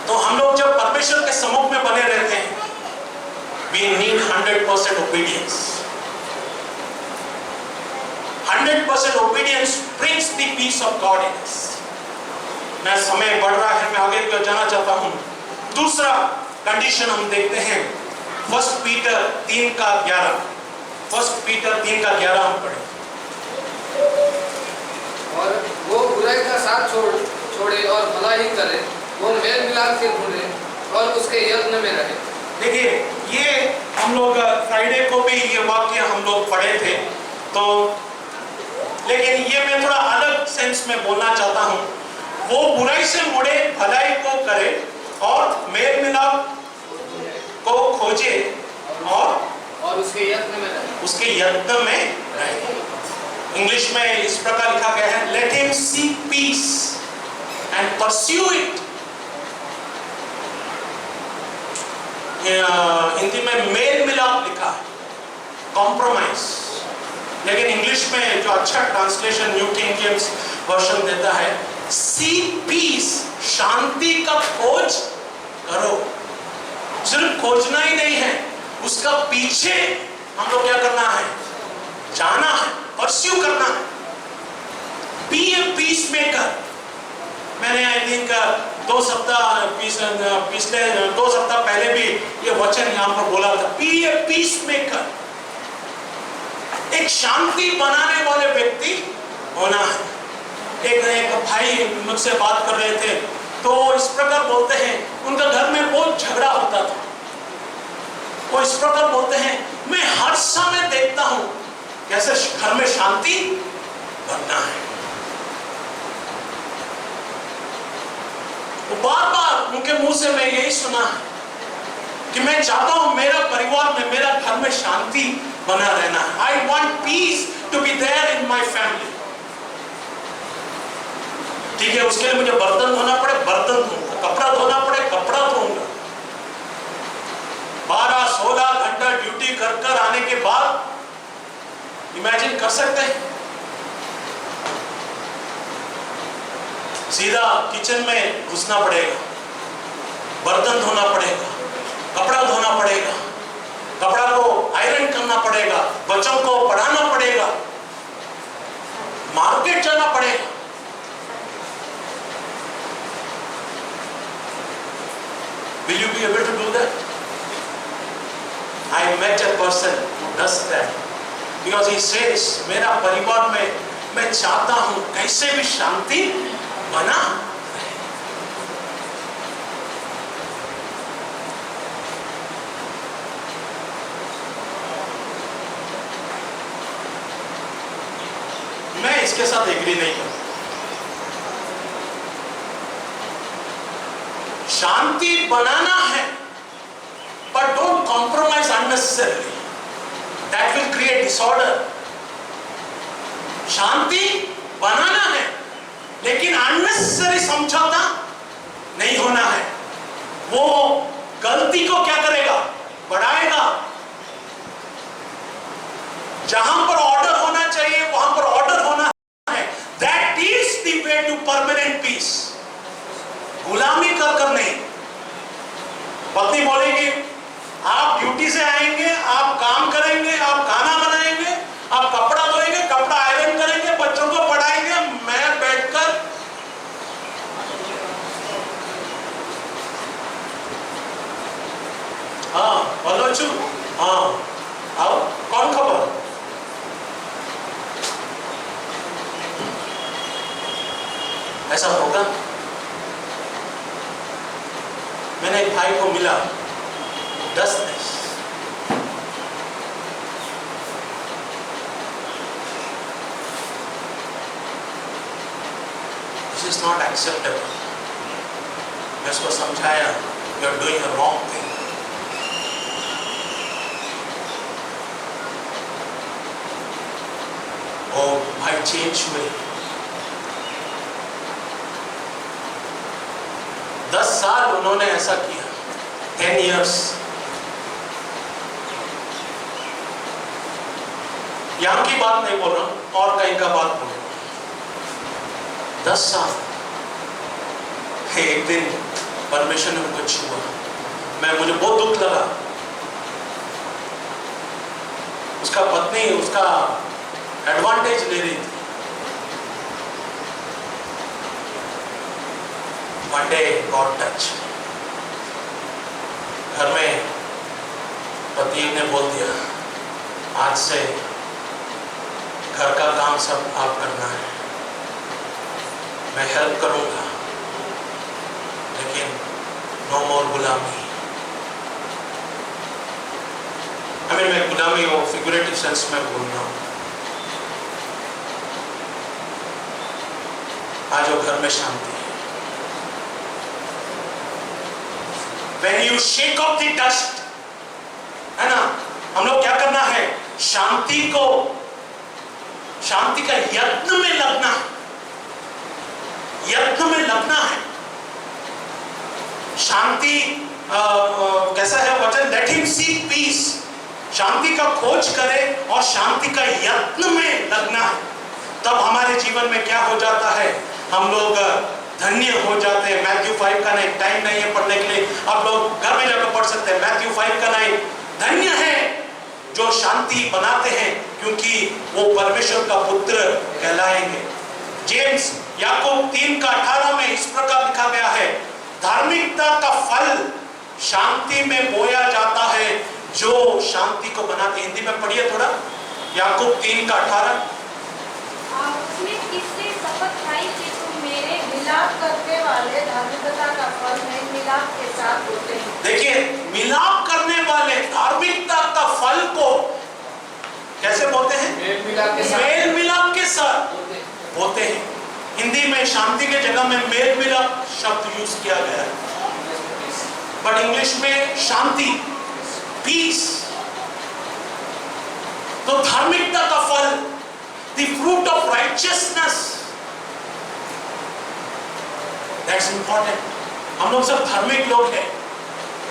तो हम लोग जब परमेश्वर के सम्मुख में बने रहते हैं, we need 100% obedience. 100% obedience brings the peace of God in us. मैं समय बढ़ रहा है, मैं आगे क्यों जाना चाहता हूँ। दूसरा कंडीशन हम देखते हैं 1 पीटर 3:11। 1 पीटर 3:11 हम पढ़ें। और वो बुराई का साथ छोड़े और भला ही करे, वो मेल मिलाप से ढूंढे और उसके यत्न में रहे। देखिए, ये हम लोग फ्राइडे को भी ये वाक्य हम लोग पढ़े थे, तो लेकिन ये मैं थोड़ा अलग सेंस में बोलना चाहता हूँ। वो बुराई से मुड़े, भलाई को करे और मेल मिलाप को खोजे और उसके यत्न में रहे। उसके यत्न में रहे। इंग्लिश में इस प्रकार लिखा गया है, let him seek peace and pursue it. Hindi में मेल मिलाप लिखा है, कॉम्प्रोमाइज। लेकिन इंग्लिश में जो अच्छा translation new king James version देता है, सीक पीस, शांति का खोज करो। सिर्फ खोजना ही नहीं है, उसका पीछे हम लोग क्या करना है? जाना है, परस्यू करना है। Be a peacemaker. मैंने आई थिंक 2 सप्ताह पिछले 2 सप्ताह पहले भी ये वचन यहाँ पर बोला था, बी ए पीस मेकर। एक शांति बनाने वाले व्यक्ति होना है। एक भाई मुझसे बात कर रहे थे, तो इस प्रकार बोलते हैं, उनका घर में बहुत झगड़ा होता था। वो इस प्रकार बोलते हैं, मैं हर समय देखता हूं कैसे घर में शांति बनना है। वो बार बार उनके मुंह से मैं यही सुना है कि मैं चाहता हूं मेरा परिवार में, मेरा घर में शांति बना रहना है। I want peace to be there in my family. ठीक है, उसके लिए मुझे बर्तन धोना पड़े, बर्तन धोऊंगा, कपड़ा धोना पड़े, कपड़ा धोऊंगा। 12-16 घंटा ड्यूटी कर आने के बाद इमेजिन कर सकते हैं, सीधा किचन में घुसना पड़ेगा, बर्तन धोना पड़ेगा, कपड़ा धोना पड़ेगा, कपड़ा को आयरन करना पड़ेगा, बच्चों को पढ़ाना पड़ेगा, मार्केट जाना पड़ेगा। Will you be able to do that? I met a person who does that because he says, मेरा परिवार में मैं चाहता हूं कैसे भी शांति बना रहे। मैं इसके साथ एग्री नहीं करता। शांति बनाना है, but don't compromise unnecessarily. That will create disorder. शांति बनाना है, लेकिन unnecessary समझौता नहीं होना है। वो गलती को क्या करेगा? बढ़ाएगा। जहां पर ऑर्डर होना चाहिए वहां पर ऑर्डर होना है। That is the way to permanent peace. गुलामी कर नहीं। पत्नी बोलेगी, आप ड्यूटी से आएंगे, आप काम करेंगे, आप खाना बनाएंगे, आप कपड़ा धोएंगे, कपड़ा आयरन करेंगे, बच्चों को पढ़ाएंगे, मैं बैठकर हाँ बोलो चू, हाँ आओ, कौन खबर? ऐसा होगा? मैंने एक भाई को मिला, 10 This is not acceptable. मैं उसको समझाया, you are doing a wrong thing. और भाई चेंज हुए। 10 साल उन्होंने ऐसा किया, 10 years। यहां की बात नहीं बोल रहा हूं, और कहीं का बात बोल रहा हूं। 10 साल। एक दिन परमेश्वर ने उनको छुआ, मुझे बहुत दुख लगा। उसका पत्नी उसका एडवांटेज ले रही थी। One day God touched. घर में पति ने बोल दिया, आज से घर का काम सब आप करना है, मैं हेल्प करूंगा, लेकिन नो मोर गुलामी। मैं गुलामी वो फिगरेटिव सेंस में बोल रहा हूं। आज वो घर में शांति है। When you shake off the dust, है ना, हम लोग क्या करना है? शांति का यत्न में लगना है, यत्न में लगना है। शांति कैसा है वचन? Let him seek peace। शांति का खोज करे और शांति का यत्न में लगना है। तब हमारे जीवन में क्या हो जाता है? हम लोग धन्य हो जाते हैं। मैथ्यू 5 का 9, टाइम नहीं है पढ़ने के लिए, आप लोग घर में जाकर पढ़ सकते हैं। मैथ्यू 5 का 9, धन्य है जो शांति बनाते हैं, क्योंकि वो परमेश्वर का पुत्र कहलाएंगे। जेम्स याकूब 3 का 18 में इस प्रकार लिखा गया है, धार्मिकता का फल शांति में बोया जाता है जो शांति को बनाते। हिंदी में पढ़िए थोड़ा, याकूब 3 का 18। उसने किससे शपथ खाई कि तुम मेरे मिलाप वाले धार्मिकता का फल में मिलाप के साथ होते हैं। देखिए, मिलाप करने वाले धार्मिकता का फल को कैसे बोलते हैं? मेल मिलाप के साथ मेल मिलाप के साथ बोते हैं। हिंदी में शांति के जगह में मेल मिलाप शब्द यूज किया गया है, बट इंग्लिश में शांति, पीस। तो धार्मिकता का फल, the fruit of righteousness, that's important. हम लोग सब धार्मिक लोग हैं,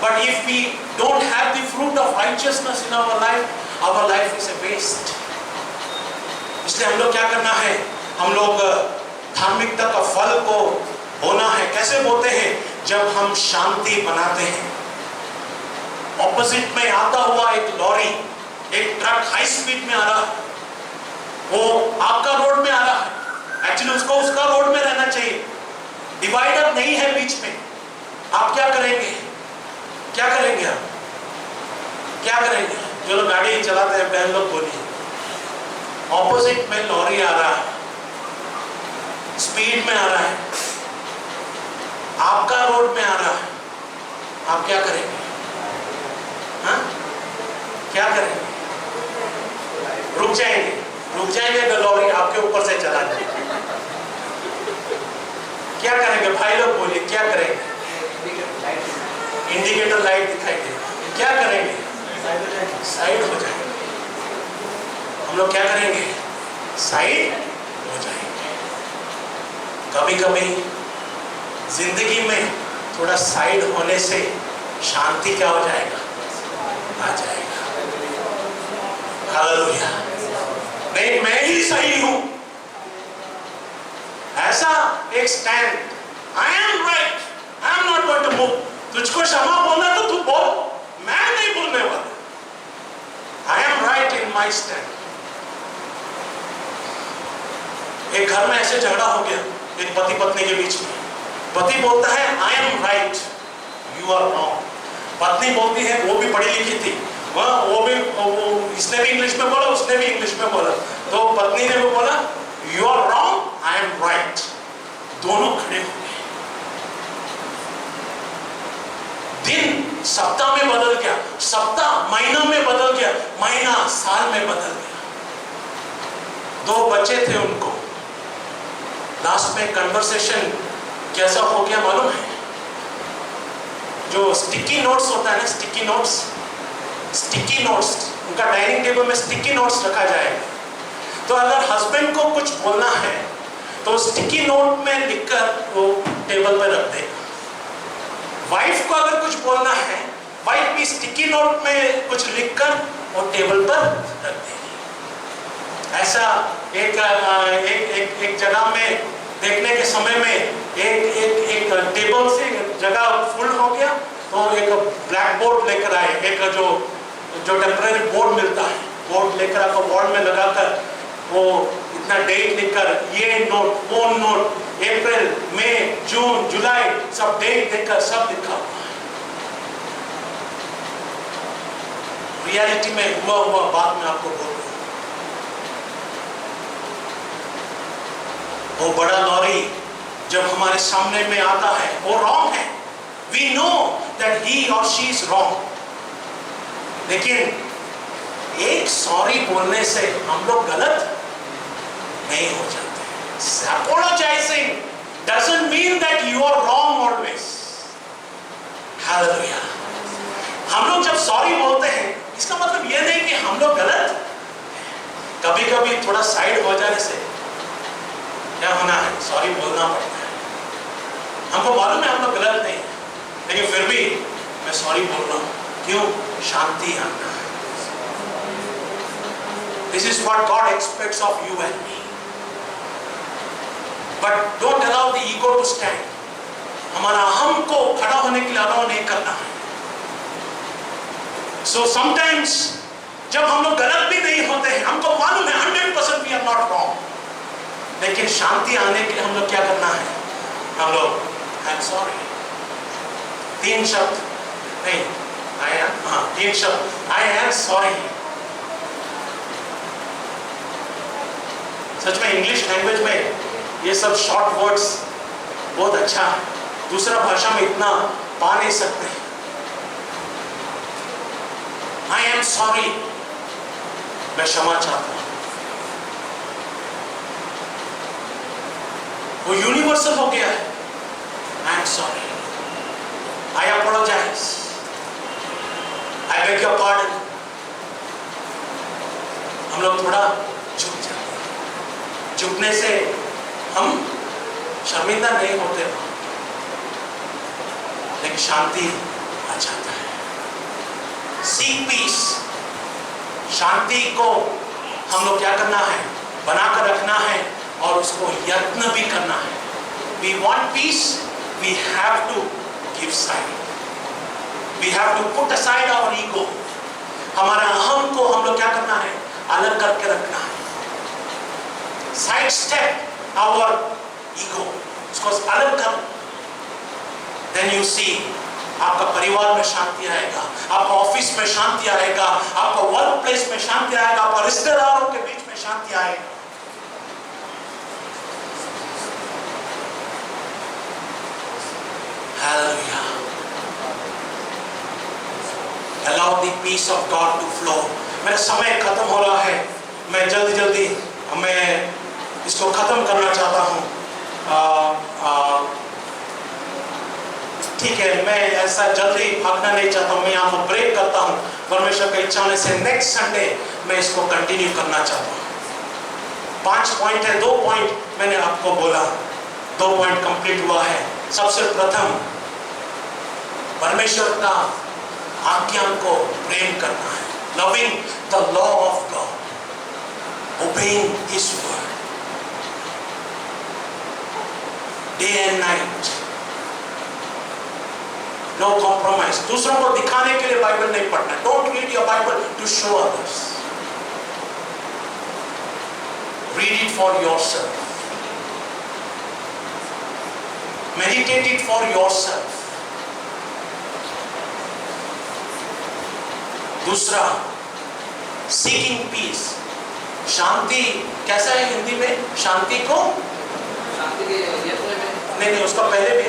but if we don't have the fruit of righteousness in our life is a waste. इसलिए हम लोग क्या करना है? हम लोग धार्मिकता का फल को बोना है। कैसे बोते हैं? जब हम शांति बनाते हैं। ऑपोजिट में आता हुआ एक लॉरी, एक ट्रक हाई स्पीड में आ रहा है, वो आपका रोड में आ रहा है, एक्चुअली उसको उसका रोड में रहना चाहिए, डिवाइडर नहीं है बीच में। आप क्या करेंगे? क्या करेंगे आप? क्या करेंगे? जो लोग गाड़ी चलाते हैं बहन लोग बोलिए। ऑपोजिट में लॉरी आ रहा है, स्पीड में आ रहा है, आपका रोड में आ रहा है, आप क्या करेंगे? हाँ? क्या करेंगे? रुक जाएंगे तो लॉरी आपके ऊपर से चला जाएगा। क्या करेंगे भाई लोग बोलिए? क्या करेंगे? इंडिकेटर लाइट दिखाई दे, क्या करेंगे? साइड हो जाएंगे। हम लोग क्या करेंगे? साइड हो जाएंगे। कभी कभी जिंदगी में थोड़ा साइड होने से शांति क्या हो जाएगा? आ जाएगा। हालेलुया। नहीं, मैं ही सही हूं, ऐसा एक stand, I am right, I am not going to move. तुझको क्षमा बोलना तो तू बोल, मैं नहीं बोलने वाला। आई am right in my stand. एक घर में ऐसे झगड़ा हो गया एक पति पत्नी के बीच में। पति बोलता है I am right, you are wrong. पत्नी बोलती है, वो भी पढ़ी लिखी थी, इसने भी इंग्लिश में बोला, उसने भी इंग्लिश में बोला, तो पत्नी ने भी बोला you are wrong, I am right. दोनों खड़े हो गए। दिन सप्ताह में बदल गया, सप्ताह महीना में बदल गया, महीना साल में बदल गया। 2 बच्चे थे उनको। लास्ट में कन्वर्सेशन कैसा हो गया मालूम है? जो स्टिकी नोट्स होता है ना, स्टिकी नोट्स, उनका डाइनिंग टेबल में स्टिकी नोट्स रखा जाएगा। तो अगर हस्बैंड को कुछ बोलना है तो स्टिकी नोट में लिखकर वो टेबल पर रख देगा। वाइफ को अगर कुछ बोलना है, वाइफ भी स्टिकी नोट में कुछ लिखकर वो टेबल पर रख देगी। ऐसा एक जगह में देखने के समय में एक टेबल से जगह फुल हो गया, तो एक ब्लैक बोर्ड लेकर आए, एक जो टेम्पररी बोर्ड मिलता है, बोर्ड लेकर आपको वॉल में लगाकर वो इतना डेट लिखकर, ये नोट, वो नोट, अप्रैल, मई, जून, जुलाई, सब डेट देकर सब लिखा हुआ है। रियलिटी में हुआ बात में आपको बोल रहा हूं। वो बड़ा लॉरी जब हमारे सामने में आता है, वो रॉन्ग है, वी नो दैट ही और शी इज रॉन्ग, लेकिन एक सॉरी बोलने से हम लोग गलत नहीं हो जाते। Apologizing doesn't mean that you are wrong always. Hallelujah. हम लोग जब सॉरी बोलते हैं, इसका मतलब यह नहीं कि हम लोग गलत। कभी कभी थोड़ा साइड हो जाने से क्या होना है? सॉरी बोलना पड़ता है। हमको मालूम है हम लोग गलत नहीं, लेकिन फिर भी मैं सॉरी बोल रहा हूं। क्यों? शांति आना है। This is what God expects of you and me. But don't allow the ego to stand. हमारा अहम को खड़ा होने के लिए अलाउ नहीं करना है। So sometimes जब हम लोग गलत भी नहीं होते हैं, हमको मालूम है 100% we are not wrong, लेकिन शांति आने के लिए हम लोग क्या करना है? हम लोग I am sorry, 3 शब्द नहीं, 3 शब्द, I am sorry। सच में इंग्लिश लैंग्वेज में ये सब शॉर्ट वर्ड्स बहुत अच्छा है, दूसरा भाषा में इतना पा नहीं सकते। आई एम सॉरी, मैं क्षमा चाहता हूं। वो यूनिवर्सल हो गया है। I am sorry, I apologise, I beg your pardon. हम लोग थोड़ा झुक जाते हैं। झुकने से हम शर्मिंदा नहीं होते, लेकिन शांति आ जाता है। सीक पीस, शांति को हम लोग क्या करना है? बनाकर रखना है और उसको यत्न भी करना है। We want peace, we have to give side. We have to put aside our ego. हमारा अहम को हम लोग क्या करना है? अलग करके रखना है। Side step our ego, उसको अलग कर। Then you see, आपका परिवार में शांति आएगा, आपका ऑफिस में शांति आएगा, आपका वर्क प्लेस में शांति आएगा, आपका रिश्तेदारों के बीच में शांति आएगा। Hallelujah. Allow the peace of God to flow. मेरा समय खत्म हो रहा है, मैं जल्दी मैं इसको खत्म करना चाहता हूँ। ठीक है, मैं ऐसा जल्दी भागना नहीं चाहता हूँ, मैं यहाँ पर ब्रेक करता हूँ। परमेश्वर की इच्छा होने से नेक्स्ट संडे मैं इसको कंटिन्यू करना चाहता हूँ। 5 पॉइंट है, 2 पॉइंट मैंने आपको बोला, 2 पॉइंट कंप्लीट हुआ है। सबसे प्रथम, परमेश्वर का आज्ञा को प्रेम करना है। Loving the law of God, obeying His word, day and night, no compromise. दूसरों को दिखाने के लिए बाइबल नहीं पढ़ना। Don't read your Bible to show others. Read it for yourself. Meditate it for yourself. दूसरा, seeking peace. शांति कैसा है हिंदी में? शांति को शांति के यत्न में नहीं, उसका पहले भी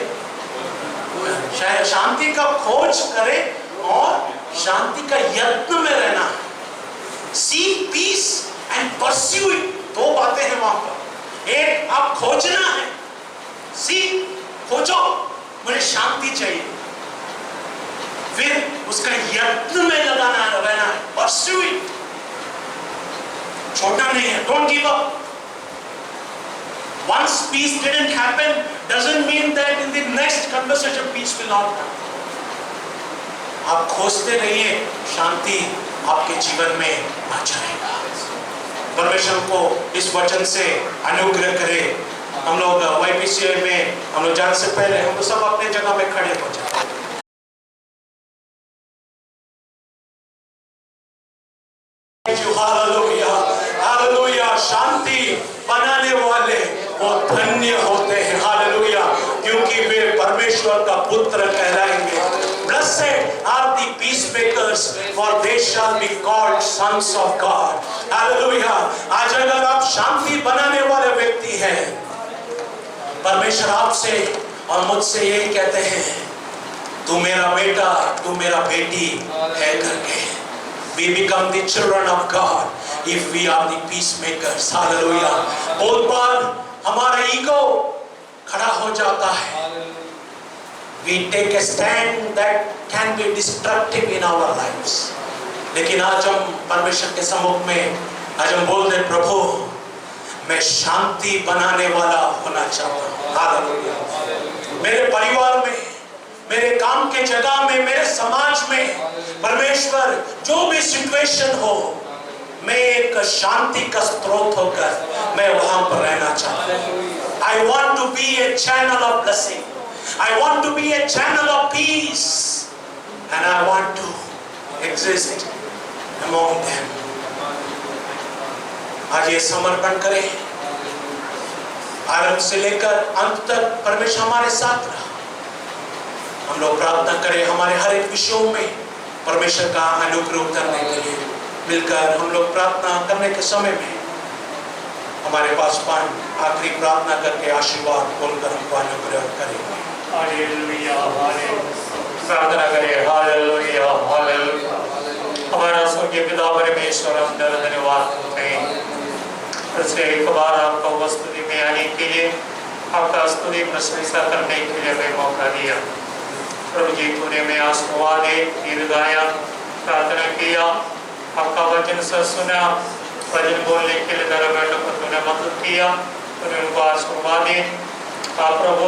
शांति का खोज करें और शांति का यत्न में रहना है। Seek peace and pursue it. 2 बातें हैं वहां पर। एक, आप खोजना है, सीख खोजो, मुझे शांति चाहिए। फिर उसका यत्न में लगाना है, रहना है, pursue it. छोड़ना नहीं है, don't give up. Once peace didn't happen, doesn't mean that in the next conversation peace will not happen. आप खोजते रहिए, शांति आपके जीवन में आ जाएगा। परमेश्वर को इस वचन से अनुग्रह करे। हम लोग YPCA में हम लोग जाने से पहले हम सब अपने जगह में खड़े हो जाए। Hallelujah, hallelujah. शांति बनाने वाले वो धन्य होते हैं। हालेलुया, क्योंकि वे परमेश्वर का पुत्र कहलाएंगे। Blessed are the peacemakers, for they shall be called sons of God. Hallelujah. आज अगर आप शांति बनाने वाले व्यक्ति हैं, परमेश्वर आपसे और मुझसे यही कहते हैं, तू मेरा बेटा, तू मेरा बेटी है करके। We become the children of God if we are the peacemakers. Hallelujah. बहुत बार हमारा ईगो खड़ा हो जाता है। We take a stand that can be destructive in our lives. लेकिन आज हम परमेश्वर के सम्मुख में आज हम बोल दे, प्रभु मैं शांति बनाने वाला होना चाहता हूँ। हालेलुया। मेरे परिवार में, मेरे काम के जगह में, मेरे समाज में, परमेश्वर जो भी सिचुएशन हो, मैं एक शांति का स्रोत होकर मैं वहां पर रहना चाहता हूँ। I want to be a channel of blessing. I want to be a channel of peace, and I want to exist among them. आज ये समर्पण करें, आरंभ से लेकर अंत तक परमेश्वर हमारे साथ रहा। हम लोग प्रार्थना करें हमारे हर एक विषयों में परमेश्वर का अनुग्रह करने के लिए। मिलकर हम लोग प्रार्थना करने के समय में हमारे पास आखिरी प्रार्थना करके आशीर्वाद बोलकर हमको अनुग्रह करेंगे। Hallelujah, hallelujah. प्रार्थना करें, हालेलुया, हालेलुया। हमारा स्वर्गीय पिता परमेश्वर, हम धन्यवाद करते हैं फिर से एक बार आपका उपस्थिति में आने के लिए, आपका स्तुति प्रशंसा करने के लिए हमें मौका दिया। प्रभु जी, तूने में आशीर्वाद दे, गीत गाया, प्रार्थना किया, आपका वचन सुना, वचन बोलने के लिए दरबारों को तूने मदद किया, तूने उनको आशीर्वाद दे। आप प्रभु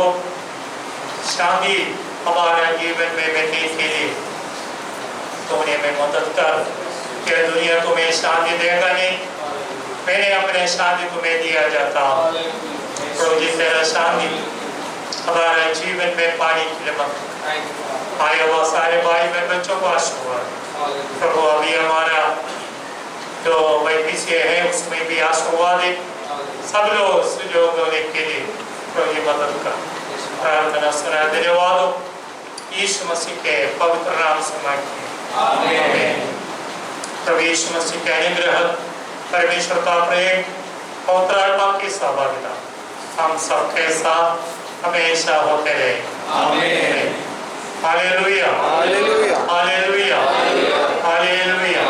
शांति हमारे जीवन में बैठने के लिए तूने में मदद कर, क्या दुनिया तुम्हें शांति देगा नहीं, मैंने अपने शांति तुम्हें दिया जाता। प्रभु जी, तेरा शांति हमारे जीवन में पानी के लिए मत आए वो सारे भाई बहन बच्चों को आशीर्वाद। प्रभु अभी हमारा जो वैपिष्य है उसमें भी आशीर्वाद है, सब लोग सुयोग होने के लिए प्रभु जी मदद कर। प्रार्थना सुना, धन्यवाद यीशु मसीह के पवित्र नाम से मांगते हैं, आमीन। प्रभु यीशु मसीह के अनुग्रह, परमेश्वर का प्रेम, पवित्र आत्मा की सहभागिता हम सबके साथ हमेशा होते रहे, आमीन। Hallelujah, hallelujah, hallelujah, hallelujah.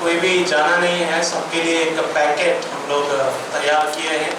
कोई भी जाना नहीं है, सबके लिए एक पैकेट हम लोग तैयार किए हैं।